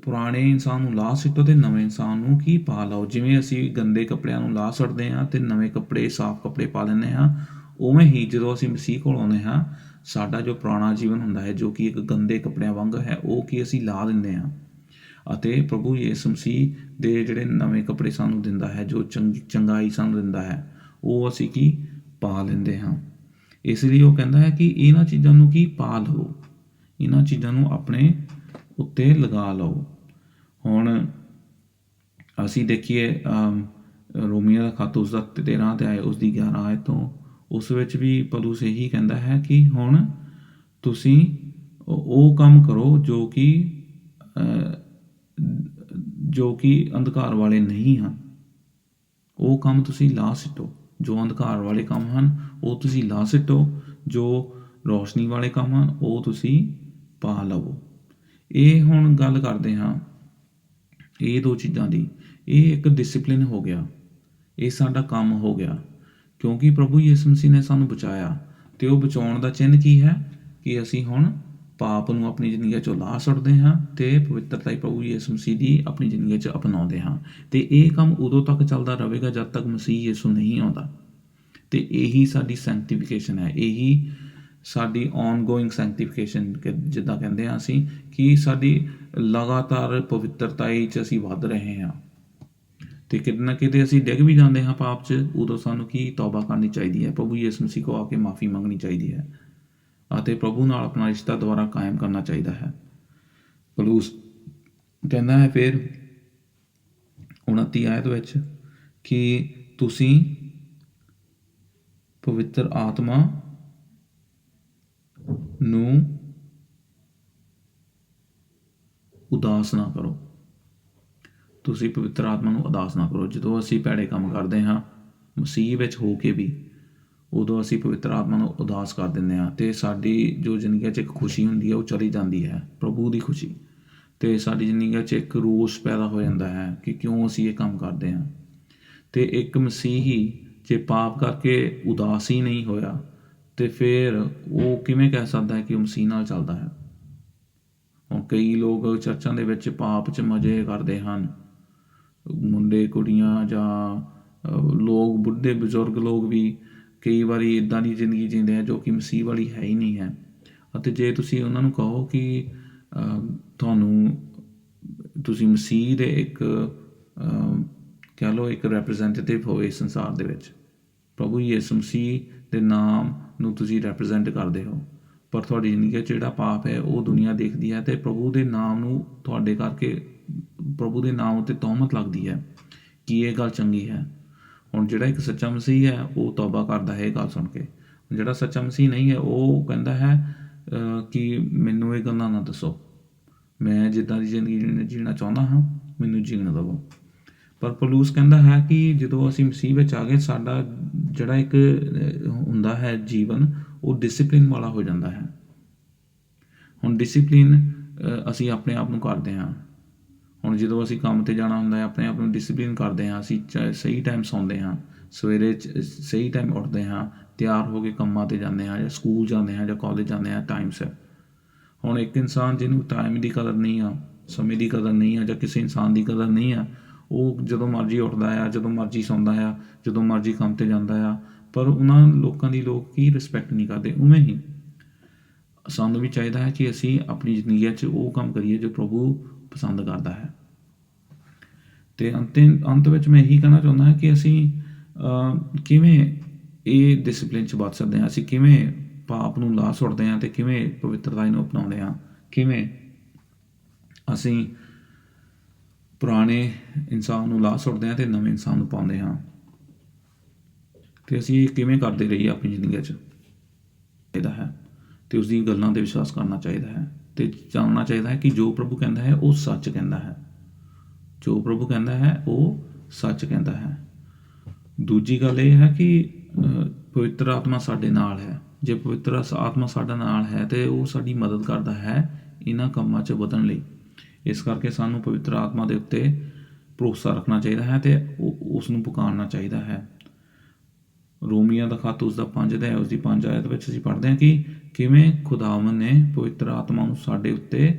ਪੁਰਾਣੇ ਇਨਸਾਨ ਨੂੰ ਲਾਹ ਸੁੱਟੋ ਅਤੇ ਨਵੇਂ ਇਨਸਾਨ ਨੂੰ ਕੀ ਪਾ ਲਓ। ਜਿਵੇਂ ਅਸੀਂ ਗੰਦੇ ਕੱਪੜਿਆਂ ਨੂੰ ਲਾਹ ਸੁੱਟਦੇ ਹਾਂ ਅਤੇ ਨਵੇਂ ਕੱਪੜੇ, ਸਾਫ਼ ਕੱਪੜੇ ਪਾ ਲੈਂਦੇ ਹਾਂ, ਉਵੇਂ ਹੀ ਜਦੋਂ ਅਸੀਂ ਮਸੀਹ ਕੋਲ ਆਉਂਦੇ ਹਾਂ, ਸਾਡਾ ਜੋ ਪੁਰਾਣਾ ਜੀਵਨ ਹੁੰਦਾ ਹੈ, ਜੋ ਕਿ ਇੱਕ ਗੰਦੇ ਕੱਪੜਿਆਂ ਵਾਂਗ ਹੈ, ਉਹ ਕੀ ਅਸੀਂ ਲਾਹ ਦਿੰਦੇ ਹਾਂ, ਅਤੇ ਪ੍ਰਭੂ ਯਿਸੂ ਮਸੀਹ ਦੇ ਜਿਹੜੇ ਨਵੇਂ ਕੱਪੜੇ ਸਾਨੂੰ ਦਿੰਦਾ ਹੈ, ਜੋ ਚੰਗਾਈ ਸਾਨੂੰ ਦਿੰਦਾ ਹੈ, ਉਹ ਅਸੀਂ ਕੀ ਪਾ ਲੈਂਦੇ ਹਾਂ। ਇਸ ਲਈ ਉਹ ਕਹਿੰਦਾ ਹੈ ਕਿ ਇਹਨਾਂ ਚੀਜ਼ਾਂ ਨੂੰ ਕੀ ਪਾ ਲਓ, ਇਹਨਾਂ ਚੀਜ਼ਾਂ ਨੂੰ ਆਪਣੇ ਉੱਤੇ ਲਗਾ ਲਓ। ਹੁਣ ਅਸੀਂ ਦੇਖੀਏ ਰੋਮੀਆਂ ਦਾ ਖੱਤ ਉਸਦਾ 13 ਅਧਿਆਇ ਉਸਦੀ 11 ਆਇਤ ਤੋਂ, ਉਸ ਵਿੱਚ ਵੀ ਪੌਲੁਸ ਇਹੀ ਕਹਿੰਦਾ ਹੈ ਕਿ ਹੁਣ ਤੁਸੀਂ ਉਹ ਕੰਮ ਕਰੋ ਜੋ ਕਿ ਅੰਧਕਾਰ ਵਾਲੇ ਨਹੀਂ ਹਨ, ਉਹ ਕੰਮ ਤੁਸੀਂ ਲਾ ਸਿੱਟੋ। ਜੋ ਅੰਧਕਾਰ ਵਾਲੇ ਕੰਮ ਹਨ ਉਹ ਤੁਸੀਂ ਲਾ ਸਿੱਟੋ, ਜੋ ਰੋਸ਼ਨੀ ਵਾਲੇ ਕੰਮ ਹਨ ਉਹ ਤੁਸੀਂ ਪਾ ਲਵੋ। ਇਹ ਹੁਣ ਗੱਲ ਕਰਦੇ ਹਾਂ ਇਹ ਦੋ ਚੀਜ਼ਾਂ ਦੀ। ਇਹ ਇੱਕ ਡਿਸਿਪਲਿਨ ਹੋ ਗਿਆ, ਇਹ ਸਾਡਾ ਕੰਮ ਹੋ ਗਿਆ, ਕਿਉਂਕਿ ਪ੍ਰਭੂ ਯਿਸੂ ਮਸੀਹ ਨੇ ਸਾਨੂੰ ਬਚਾਇਆ, ਅਤੇ ਉਹ ਬਚਾਉਣ ਦਾ ਚਿੰਨ੍ਹ ਕੀ ਹੈ ਕਿ ਅਸੀਂ ਹੁਣ ਪਾਪ ਨੂੰ ਆਪਣੀ ਜ਼ਿੰਦਗੀ 'ਚੋਂ ਲਾਹ ਸੁੱਟਦੇ ਹਾਂ ਅਤੇ ਪਵਿੱਤਰਤਾ ਹੀ ਪ੍ਰਭੂ ਯਿਸੂ ਮਸੀਹ ਦੀ ਆਪਣੀ ਜ਼ਿੰਦਗੀ 'ਚ ਅਪਣਾਉਂਦੇ ਹਾਂ। ਅਤੇ ਇਹ ਕੰਮ ਉਦੋਂ ਤੱਕ ਚੱਲਦਾ ਰਹੇਗਾ ਜਦ ਤੱਕ ਮਸੀਹ ਯਿਸੂ ਨਹੀਂ ਆਉਂਦਾ। ਅਤੇ ਇਹੀ ਸਾਡੀ ਸੈਂਕਟੀਫਿਕੇਸ਼ਨ ਹੈ, ਇਹੀ ਸਾਡੀ ਔਨਗੋਇੰਗ ਸੈਂਕਟੀਫਿਕੇਸ਼ਨ ਜਿੱਦਾਂ ਕਹਿੰਦੇ ਹਾਂ ਅਸੀਂ, ਕਿ ਸਾਡੀ ਲਗਾਤਾਰ ਪਵਿੱਤਰਤਾ 'ਚ ਅਸੀਂ ਵੱਧ ਰਹੇ ਹਾਂ। ਅਤੇ ਕਿਤੇ ਨਾ ਕਿਤੇ ਅਸੀਂ ਡਿੱਗ ਵੀ ਜਾਂਦੇ ਹਾਂ ਪਾਪ 'ਚ, ਉਦੋਂ ਸਾਨੂੰ ਕੀ ਤੌਬਾ ਕਰਨੀ ਚਾਹੀਦੀ ਹੈ, ਪ੍ਰਭੂ ਯਿਸੂ ਮਸੀਹ ਕੋਲ ਆ ਕੇ ਮਾਫੀ ਮੰਗਣੀ ਚਾਹੀਦੀ ਹੈ, ਅਤੇ ਪ੍ਰਭੂ ਨਾਲ ਆਪਣਾ ਰਿਸ਼ਤਾ ਦੁਬਾਰਾ ਕਾਇਮ ਕਰਨਾ ਚਾਹੀਦਾ ਹੈ। ਪੌਲੁਸ ਕਹਿੰਦਾ ਹੈ ਫਿਰ 29 ਆਇਤ ਵਿੱਚ ਕਿ ਤੁਸੀਂ ਪਵਿੱਤਰ ਆਤਮਾ ਨੂੰ ਉਦਾਸ ਨਾ ਕਰੋ। ਤੁਸੀਂ ਪਵਿੱਤਰ ਆਤਮਾ ਨੂੰ ਉਦਾਸ ਨਾ ਕਰੋ। ਜਦੋਂ ਅਸੀਂ ਭੈੜੇ ਕੰਮ ਕਰਦੇ ਹਾਂ ਮਸੀਹ ਵਿੱਚ ਹੋ ਕੇ ਵੀ, ਉਦੋਂ ਅਸੀਂ ਪਵਿੱਤਰ ਆਤਮਾ ਨੂੰ ਉਦਾਸ ਕਰ ਦਿੰਦੇ ਹਾਂ, ਅਤੇ ਸਾਡੀ ਜੋ ਜ਼ਿੰਦਗੀ 'ਚ ਇੱਕ ਖੁਸ਼ੀ ਹੁੰਦੀ ਹੈ ਉਹ ਚਲੀ ਜਾਂਦੀ ਹੈ, ਪ੍ਰਭੂ ਦੀ ਖੁਸ਼ੀ, ਅਤੇ ਸਾਡੀ ਜ਼ਿੰਦਗੀ 'ਚ ਇੱਕ ਰੋਸ ਪੈਦਾ ਹੋ ਜਾਂਦਾ ਹੈ ਕਿ ਕਿਉਂ ਅਸੀਂ ਇਹ ਕੰਮ ਕਰਦੇ ਹਾਂ। ਅਤੇ ਇੱਕ ਮਸੀਹੀ ਜੇ ਪਾਪ ਕਰਕੇ ਉਦਾਸ ਹੀ ਨਹੀਂ ਹੋਇਆ, ਅਤੇ ਫਿਰ ਉਹ ਕਿਵੇਂ ਕਹਿ ਸਕਦਾ ਹੈ ਕਿ ਉਹ ਮਸੀਹ ਨਾਲ ਚੱਲਦਾ ਹੈ। ਹੁਣ ਕਈ ਲੋਕ ਚਰਚਾਂ ਦੇ ਵਿੱਚ ਪਾਪ 'ਚ ਮਜ਼ੇ ਕਰਦੇ ਹਨ, ਮੁੰਡੇ ਕੁੜੀਆਂ ਜਾਂ ਲੋਕ, ਬੁੱਢੇ ਬਜ਼ੁਰਗ ਲੋਕ ਵੀ ਕਈ ਵਾਰੀ ਇੱਦਾਂ ਦੀ ਜ਼ਿੰਦਗੀ ਜੀਂਦੇ ਆ ਜੋ ਕਿ ਮਸੀਹ ਵਾਲੀ ਹੈ ਹੀ ਨਹੀਂ ਹੈ। ਅਤੇ ਜੇ ਤੁਸੀਂ ਉਹਨਾਂ ਨੂੰ ਕਹੋ ਕਿ ਤੁਸੀਂ ਮਸੀਹ ਦੇ ਇੱਕ ਕਹਿ ਲਓ ਇੱਕ ਰੈਪਰਜੈਂਟੇਟਿਵ ਹੋ ਇਸ ਸੰਸਾਰ ਦੇ ਵਿੱਚ, ਪ੍ਰਭੂ ਯਿਸੂ ਮਸੀਹ ਦੇ ਨਾਮ ਨੂੰ ਤੁਸੀਂ ਰੈਪਰਜੈਂਟ ਕਰਦੇ ਹੋ, ਪਰ ਤੁਹਾਡੀ ਜ਼ਿੰਦਗੀ 'ਚ ਜਿਹੜਾ ਪਾਪ ਹੈ ਉਹ ਦੁਨੀਆ ਦੇਖਦੀ ਹੈ, ਅਤੇ ਪ੍ਰਭੂ ਦੇ ਨਾਮ ਨੂੰ ਤੁਹਾਡੇ ਕਰਕੇ ਪ੍ਰਭੂ ਦੇ ਨਾਮ ਉੱਤੇ ਤੌਹਮਤ ਲੱਗਦੀ ਹੈ ਕਿ ਇਹ ਗੱਲ ਚੰਗੀ ਹੈ। ਹੁਣ ਜਿਹੜਾ ਇੱਕ ਸੱਚਾ ਮਸੀਹ ਹੈ ਉਹ ਤੌਬਾ ਕਰਦਾ ਹੈ ਇਹ ਗੱਲ ਸੁਣ ਕੇ। ਜਿਹੜਾ ਸੱਚਾ ਮਸੀਹ ਨਹੀਂ ਹੈ ਉਹ ਕਹਿੰਦਾ ਹੈ ਕਿ ਮੈਨੂੰ ਇਹ ਗੱਲਾਂ ਨਾ ਦੱਸੋ, ਮੈਂ ਜਿੱਦਾਂ ਦੀ ਜ਼ਿੰਦਗੀ ਜੀਣਾ ਚਾਹੁੰਦਾ ਹਾਂ ਮੈਨੂੰ ਜੀਣ ਦੇਵੋ। ਪਰ ਪੌਲੁਸ ਕਹਿੰਦਾ ਹੈ ਕਿ ਜਦੋਂ ਅਸੀਂ ਮਸੀਹ ਵਿੱਚ ਆ ਗਏ, ਸਾਡਾ ਜਿਹੜਾ ਇੱਕ ਹੁੰਦਾ ਹੈ ਜੀਵਨ, ਉਹ ਡਿਸਿਪਲਿਨ ਵਾਲਾ ਹੋ ਜਾਂਦਾ ਹੈ। ਹੁਣ ਡਿਸਿਪਲਿਨ ਅਸੀਂ ਆਪਣੇ ਆਪ ਨੂੰ ਕਰਦੇ ਹਾਂ। ਹੁਣ ਜਦੋਂ ਅਸੀਂ ਕੰਮ 'ਤੇ ਜਾਣਾ ਹੁੰਦਾ ਹੈ, ਆਪਣੇ ਆਪ ਨੂੰ ਡਿਸਿਪਲਿਨ ਕਰਦੇ ਹਾਂ, ਅਸੀਂ ਸਹੀ ਟਾਈਮ ਸੌਂਦੇ ਹਾਂ, ਸਵੇਰੇ ਸਹੀ ਟਾਈਮ ਉੱਠਦੇ ਹਾਂ, ਤਿਆਰ ਹੋ ਕੇ ਕੰਮਾਂ 'ਤੇ ਜਾਂਦੇ ਹਾਂ, ਜਾਂ ਸਕੂਲ ਜਾਂਦੇ ਹਾਂ, ਜਾਂ ਕਾਲਜ ਜਾਂਦੇ ਹਾਂ ਟਾਈਮ ਸਿਰ। ਹੁਣ ਇੱਕ ਇਨਸਾਨ ਜਿਹਨੂੰ ਟਾਈਮ ਦੀ ਕਦਰ ਨਹੀਂ ਆ, ਸਮੇਂ ਦੀ ਕਦਰ ਨਹੀਂ ਆ, ਜਾਂ ਕਿਸੇ ਇਨਸਾਨ ਦੀ ਕਦਰ ਨਹੀਂ ਆ, ਉਹ ਜਦੋਂ ਮਰਜ਼ੀ ਉੱਠਦਾ ਆ, ਜਦੋਂ ਮਰਜ਼ੀ ਸੌਂਦਾ ਆ, ਜਦੋਂ ਮਰਜ਼ੀ ਕੰਮ 'ਤੇ ਜਾਂਦਾ ਆ, ਪਰ ਉਹਨਾਂ ਲੋਕਾਂ ਦੀ ਲੋਕ ਕੀ ਰਿਸਪੈਕਟ ਨਹੀਂ ਕਰਦੇ। ਉਵੇਂ ਹੀ ਸਾਨੂੰ ਵੀ ਚਾਹੀਦਾ ਹੈ ਕਿ ਅਸੀਂ ਆਪਣੀ ਜ਼ਿੰਦਗੀ 'ਚ ਉਹ ਕੰਮ ਕਰੀਏ ਜੋ ਪ੍ਰਭੂ ਪਸੰਦ ਕਰਦਾ ਹੈ। ਅਤੇ ਅੰਤ ਵਿੱਚ ਮੈਂ ਇਹੀ ਕਹਿਣਾ ਚਾਹੁੰਦਾ ਹਾਂ ਕਿ ਅਸੀਂ ਕਿਵੇਂ ਇਹ ਡਿਸਿਪਲਿਨ 'ਚ ਵੱਧ ਸਕਦੇ ਹਾਂ, ਅਸੀਂ ਕਿਵੇਂ ਪਾਪ ਨੂੰ ਲਾਹ ਸੁੱਟਦੇ ਹਾਂ ਅਤੇ ਕਿਵੇਂ ਪਵਿੱਤਰਤਾ ਨੂੰ ਅਪਣਾਉਂਦੇ ਹਾਂ, ਕਿਵੇਂ ਅਸੀਂ ਪੁਰਾਣੇ ਇਨਸਾਨ ਨੂੰ ਲਾਹ ਸੁੱਟਦੇ ਹਾਂ ਅਤੇ ਨਵੇਂ ਇਨਸਾਨ ਨੂੰ ਪਾਉਂਦੇ ਹਾਂ, ਅਤੇ ਅਸੀਂ ਇਹ ਕਿਵੇਂ ਕਰਦੇ ਰਹੀਏ ਆਪਣੀ ਜ਼ਿੰਦਗੀ 'ਚ ਚਾਹੀਦਾ ਹੈ। ਤੇ ਉਸ ਦੀਆਂ ਗੱਲਾਂ 'ਤੇ ਵਿਸ਼ਵਾਸ ਕਰਨਾ ਚਾਹੀਦਾ ਹੈ ਤੇ ਜਾਣਨਾ ਚਾਹੀਦਾ ਹੈ ਕਿ ਜੋ ਪ੍ਰਭੂ ਕਹਿੰਦਾ ਹੈ ਉਹ ਸੱਚ ਕਹਿੰਦਾ ਹੈ। ਜੋ ਪ੍ਰਭੂ ਕਹਿੰਦਾ ਹੈ ਉਹ ਸੱਚ ਕਹਿੰਦਾ ਹੈ। ਦੂਜੀ ਗੱਲ ਇਹ ਹੈ ਕਿ ਪਵਿੱਤਰ ਆਤਮਾ ਸਾਡੇ ਨਾਲ ਹੈ। ਜੇ ਪਵਿੱਤਰ ਆਤਮਾ ਸਾਡੇ ਨਾਲ ਹੈ ਤੇ ਉਹ ਸਾਡੀ ਮਦਦ ਕਰਦਾ ਹੈ ਇਹਨਾਂ ਕੰਮਾਂ 'ਚ ਵਧਣ ਲਈ। ਇਸ ਕਰਕੇ ਸਾਨੂੰ ਪਵਿੱਤਰ ਆਤਮਾ ਦੇ ਉੱਤੇ ਭਰੋਸਾ ਰੱਖਣਾ ਚਾਹੀਦਾ ਹੈ ਤੇ ਉਸ ਨੂੰ ਪੁਕਾਰਨਾ ਚਾਹੀਦਾ ਹੈ। ਰੋਮੀਆਂ ਦਾ ਖੱਤ ਉਸਦਾ 5 ਅਧਿਆਇ ਉਸਦੀ 5 ਆਇਤ ਵਿੱਚ ਅਸੀਂ ਪੜ੍ਹਦੇ ਹਾਂ ਕਿ ਕਿਵੇਂ ਖੁਦਾਵੰਦ ਨੇ ਪਵਿੱਤਰ ਆਤਮਾ ਨੂੰ ਸਾਡੇ ਉੱਤੇ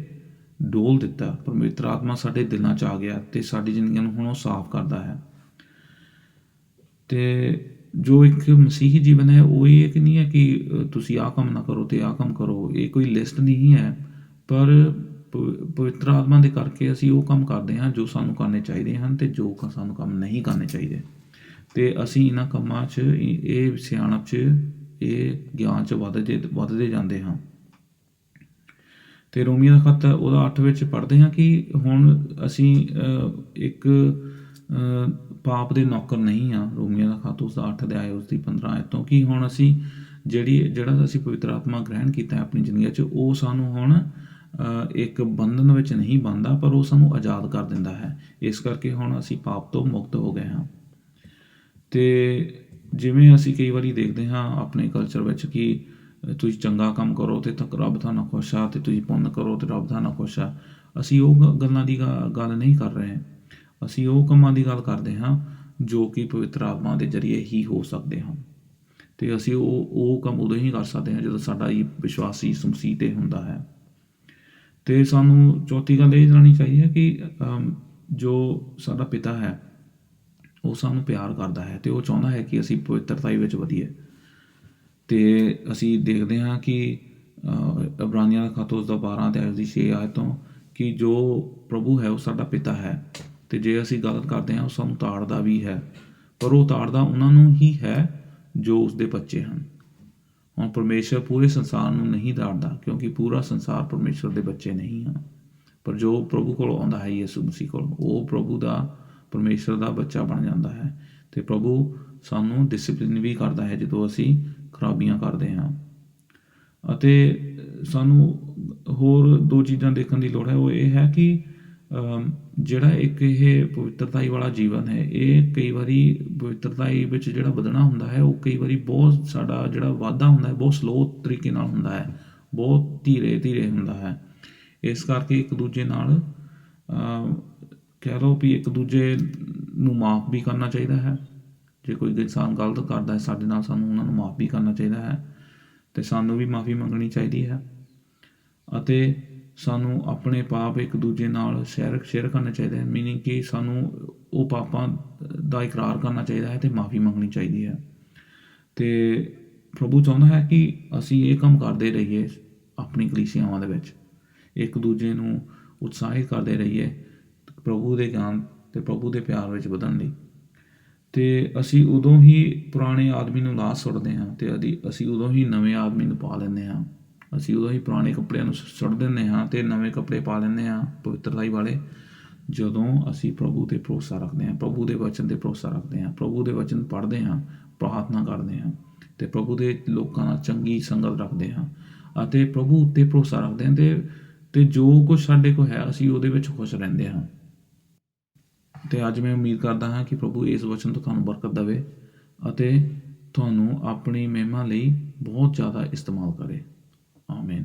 ਡੋਲ ਦਿੱਤਾ। ਪਵਿੱਤਰ ਆਤਮਾ ਸਾਡੇ ਦਿਲਾਂ 'ਚ ਆ ਗਿਆ ਤੇ ਸਾਡੀ ਜ਼ਿੰਦਗੀ ਨੂੰ ਹੁਣ ਉਹ ਸਾਫ਼ ਕਰਦਾ ਹੈ। ਤੇ ਜੋ ਇੱਕ ਮਸੀਹੀ ਜੀਵਨ ਹੈ ਉਹ ਇਹ ਕਿ ਨਹੀਂ ਹੈ ਕਿ ਤੁਸੀਂ ਆਹ ਕੰਮ ਨਾ ਕਰੋ ਤੇ ਆਹ ਕੰਮ ਕਰੋ। ਇਹ ਕੋਈ ਲਿਸਟ ਨਹੀਂ ਹੈ, ਪਰ ਪਵਿੱਤਰ ਆਤਮਾ ਦੇ ਕਰਕੇ ਅਸੀਂ ਉਹ ਕੰਮ ਕਰਦੇ ਹਾਂ ਜੋ ਸਾਨੂੰ ਕਰਨੇ ਚਾਹੀਦੇ ਹਨ ਤੇ ਜੋ ਸਾਨੂੰ ਕੰਮ ਨਹੀਂ ਕਰਨੇ ਚਾਹੀਦੇ। ਤੇ ਅਸੀਂ ਇਹਨਾਂ ਕੰਮਾਂ 'ਚ ਇਹ ਸਿਆਣਪ 'ਚ ਇਹ ਗਿਆਨ 'ਚ ਵੱਧਦੇ ਜਾਂਦੇ ਹਾਂ। ਤੇ ਰੋਮੀਆਂ ਦਾ ਖੱਤ ਉਹਦਾ 8 ਵਿੱਚ ਪੜ੍ਹਦੇ ਹਾਂ ਕਿ ਹੁਣ ਅਸੀਂ ਇੱਕ ਪਾਪ ਦੇ ਨੌਕਰ ਨਹੀਂ ਹਾਂ। ਰੋਮੀਆਂ ਦਾ ਖੱਤ ਉਸਦਾ 8 ਅਧਿਆਇ ਉਸਦੀ 15 ਆਇਤ ਤੋਂ ਕਿ ਹੁਣ ਅਸੀਂ ਜਿਹੜਾ ਅਸੀਂ ਪਵਿੱਤਰ ਆਤਮਾ ਗ੍ਰਹਿਣ ਕੀਤਾ ਹੈ ਆਪਣੀ ਜ਼ਿੰਦਗੀ 'ਚ, ਉਹ ਸਾਨੂੰ ਹੁਣ ਇੱਕ ਬੰਧਨ ਵਿੱਚ ਨਹੀਂ ਬੰਨ੍ਹਦਾ, ਪਰ ਉਹ ਸਾਨੂੰ ਆਜ਼ਾਦ ਕਰ ਦਿੰਦਾ ਹੈ। ਇਸ ਕਰਕੇ ਹੁਣ ਅਸੀਂ ਪਾਪ ਤੋਂ ਮੁਕਤ ਹੋ ਗਏ ਹਾਂ। ਤੇ ਜਿਵੇਂ ਅਸੀਂ ਕਈ ਵਾਰੀ ਦੇਖਦੇ ਹਾਂ ਆਪਣੇ ਕਲਚਰ ਵਿੱਚ ਕਿ ਤੁਸੀਂ ਚੰਗਾ ਕੰਮ ਕਰੋ ਤੇ ਰੱਬ ਤੁਹਾਨੂੰ ਖੁਸ਼ ਆ, ਤੇ ਤੁਸੀਂ ਪੁੰਨ ਕਰੋ ਤੇ ਰੱਬ ਤੁਹਾਨੂੰ ਖੁਸ਼ ਆ। ਅਸੀਂ ਉਹ ਗੱਲਾਂ ਦੀ ਗੱਲ ਨਹੀਂ ਕਰ ਰਹੇ। ਅਸੀਂ ਉਹ ਕੰਮਾਂ ਦੀ ਗੱਲ ਕਰਦੇ ਹਾਂ ਜੋ ਕਿ ਪਵਿੱਤਰ ਆਤਮਾ ਦੇ ਜ਼ਰੀਏ ਹੀ ਹੋ ਸਕਦੇ ਹਨ। ਤੇ ਅਸੀਂ ਉਹ ਕੰਮ ਉਦੋਂ ਹੀ ਕਰ ਸਕਦੇ ਹਾਂ ਜਦੋਂ ਸਾਡਾ ਵਿਸ਼ਵਾਸ ਯਿਸੂ ਮਸੀਹ 'ਤੇ ਹੁੰਦਾ ਹੈ। ਤੇ ਸਾਨੂੰ ਚੌਥੀ ਗੱਲ ਇਹ ਜਾਣਨੀ ਚਾਹੀਦੀ ਹੈ ਕਿ ਜੋ ਸਾਡਾ ਪਿਤਾ ਹੈ ਉਹ ਸਾਨੂੰ ਪਿਆਰ ਕਰਦਾ ਹੈ ਤੇ ਉਹ ਚਾਹੁੰਦਾ ਹੈ ਕਿ ਅਸੀਂ ਪਵਿੱਤਰਤਾ ਵਿੱਚ ਵਧੀਏ। ਤੇ ਅਸੀਂ ਦੇਖਦੇ ਹਾਂ ਕਿ ਇਬਰਾਨੀਆਂ ਦਾ ਖੱਤ ਉਸਦਾ 12 ਅਧਿਆਇ ਦੀ 6 ਆਇਤ ਤੋਂ ਕਿ ਜੋ ਪ੍ਰਭੂ ਹੈ ਉਹ ਸਾਡਾ ਪਿਤਾ ਹੈ ਤੇ ਜੇ ਅਸੀਂ ਗਲਤ ਕਰਦੇ ਹਾਂ ਉਹ ਸਾਨੂੰ ਤਾੜਦਾ ਵੀ ਹੈ, ਪਰ ਉਹ ਤਾੜਦਾ ਉਹਨਾਂ ਨੂੰ ਹੀ ਹੈ ਜੋ ਉਸਦੇ ਬੱਚੇ ਹਨ। ਹੁਣ ਪਰਮੇਸ਼ਰ ਪੂਰੇ ਸੰਸਾਰ ਨੂੰ ਨਹੀਂ ਤਾੜਦਾ ਕਿਉਂਕਿ ਪੂਰਾ ਸੰਸਾਰ ਪਰਮੇਸ਼ਰ ਦੇ ਬੱਚੇ ਨਹੀਂ ਹਨ, ਪਰ ਜੋ ਪ੍ਰਭੂ ਕੋਲ ਆਉਂਦਾ ਹੈ ਯਿਸੂ ਮਸੀਹ ਕੋਲ, ਉਹ ਪ੍ਰਭੂ ਦਾ ਪਰਮੇਸ਼ਰ ਦਾ ਬੱਚਾ ਬਣ ਜਾਂਦਾ ਹੈ। ਤੇ ਪ੍ਰਭੂ ਸਾਨੂੰ ਡਿਸਿਪਲਿਨ ਵੀ ਕਰਦਾ ਹੈ ਜਦੋਂ ਅਸੀਂ ਖਰਾਬੀਆਂ ਕਰਦੇ ਹਾਂ। ਅਤੇ ਸਾਨੂੰ ਹੋਰ 2 ਚੀਜ਼ਾਂ ਦੇਖਣ ਦੀ ਲੋੜ ਹੈ। ਉਹ ਇਹ ਹੈ ਕਿ ਜਿਹੜਾ ਇੱਕ ਇਹ ਪਵਿੱਤਰਤਾਈ ਵਾਲਾ ਜੀਵਨ ਹੈ, ਇਹ ਕਈ ਵਾਰੀ ਪਵਿੱਤਰਤਾਈ ਵਿੱਚ ਜਿਹੜਾ ਵਧਣਾ ਹੁੰਦਾ ਹੈ ਉਹ ਕਈ ਵਾਰੀ ਬਹੁਤ ਸਾਡਾ ਜਿਹੜਾ ਵਾਧਾ ਹੁੰਦਾ ਹੈ ਬਹੁਤ ਸਲੋਅ ਤਰੀਕੇ ਨਾਲ ਹੁੰਦਾ ਹੈ, ਬਹੁਤ ਧੀਰੇ ਧੀਰੇ ਹੁੰਦਾ ਹੈ। ਇਸ ਕਰਕੇ ਇੱਕ ਦੂਜੇ ਨਾਲ ਕਹਿ ਲਓ ਵੀ ਇੱਕ ਦੂਜੇ ਨੂੰ ਮਾਫ਼ ਵੀ ਕਰਨਾ ਚਾਹੀਦਾ ਹੈ। ਜੇ ਕੋਈ ਇਨਸਾਨ ਗਲਤ ਕਰਦਾ ਹੈ ਸਾਡੇ ਨਾਲ, ਸਾਨੂੰ ਉਹਨਾਂ ਨੂੰ ਮਾਫ਼ ਵੀ ਕਰਨਾ ਚਾਹੀਦਾ ਹੈ ਅਤੇ ਸਾਨੂੰ ਵੀ ਮਾਫ਼ੀ ਮੰਗਣੀ ਚਾਹੀਦੀ ਹੈ। ਅਤੇ ਸਾਨੂੰ ਆਪਣੇ ਪਾਪ ਇੱਕ ਦੂਜੇ ਨਾਲ ਸ਼ੇਅਰ ਕਰਨੇ ਚਾਹੀਦੇ ਹਨ, ਮੀਨਿੰਗ ਕਿ ਸਾਨੂੰ ਉਹ ਪਾਪਾਂ ਦਾ ਇਕਰਾਰ ਕਰਨਾ ਚਾਹੀਦਾ ਹੈ ਅਤੇ ਮਾਫ਼ੀ ਮੰਗਣੀ ਚਾਹੀਦੀ ਹੈ। ਅਤੇ ਪ੍ਰਭੂ ਚਾਹੁੰਦਾ ਹੈ ਕਿ ਅਸੀਂ ਇਹ ਕੰਮ ਕਰਦੇ ਰਹੀਏ ਆਪਣੀ ਕਲੀਸਿਆਵਾਂ ਦੇ ਵਿੱਚ, ਇੱਕ ਦੂਜੇ ਨੂੰ ਉਤਸ਼ਾਹਿਤ ਕਰਦੇ ਰਹੀਏ ਪ੍ਰਭੂ ਦੇ ਗਿਆਨ ਅਤੇ ਪ੍ਰਭੂ ਦੇ ਪਿਆਰ ਵਿੱਚ ਵਧਣ ਲਈ। ਅਤੇ ਅਸੀਂ ਉਦੋਂ ਹੀ ਪੁਰਾਣੇ ਆਦਮੀ ਨੂੰ ਲਾਹ ਸੁੱਟਦੇ ਹਾਂ ਅਤੇ ਅਸੀਂ ਉਦੋਂ ਹੀ ਨਵੇਂ ਆਦਮੀ ਨੂੰ ਪਾ ਲੈਂਦੇ ਹਾਂ। ਅਸੀਂ ਉਦੋਂ ਹੀ ਪੁਰਾਣੇ ਕੱਪੜਿਆਂ ਨੂੰ ਸੁੱਟ ਦਿੰਦੇ ਹਾਂ ਅਤੇ ਨਵੇਂ ਕੱਪੜੇ ਪਾ ਲੈਂਦੇ ਹਾਂ ਪਵਿੱਤਰਤਾਈ ਵਾਲੇ, ਜਦੋਂ ਅਸੀਂ ਪ੍ਰਭੂ 'ਤੇ ਭਰੋਸਾ ਰੱਖਦੇ ਹਾਂ, ਪ੍ਰਭੂ ਦੇ ਵਚਨ 'ਤੇ ਭਰੋਸਾ ਰੱਖਦੇ ਹਾਂ, ਪ੍ਰਭੂ ਦੇ ਵਚਨ ਪੜ੍ਹਦੇ ਹਾਂ, ਪ੍ਰਾਰਥਨਾ ਕਰਦੇ ਹਾਂ ਅਤੇ ਪ੍ਰਭੂ ਦੇ ਲੋਕਾਂ ਨਾਲ ਚੰਗੀ ਸੰਗਤ ਰੱਖਦੇ ਹਾਂ ਅਤੇ ਪ੍ਰਭੂ ਉੱਤੇ ਭਰੋਸਾ ਰੱਖਦੇ ਹਾਂ ਅਤੇ ਜੋ ਕੁਛ ਸਾਡੇ ਕੋਲ ਹੈ ਅਸੀਂ ਉਹਦੇ ਵਿੱਚ ਖੁਸ਼ ਰਹਿੰਦੇ ਹਾਂ। ਅਤੇ ਅੱਜ ਮੈਂ ਉਮੀਦ ਕਰਦਾ ਹਾਂ ਕਿ ਪ੍ਰਭੂ ਇਸ ਵਚਨ ਤੋਂ ਤੁਹਾਨੂੰ ਬਰਕਤ ਦੇਵੇ ਅਤੇ ਤੁਹਾਨੂੰ ਆਪਣੀ ਮਹਿਮਾ ਲਈ ਬਹੁਤ ਜ਼ਿਆਦਾ ਇਸਤੇਮਾਲ ਕਰੇ। ਆਮੀਨ।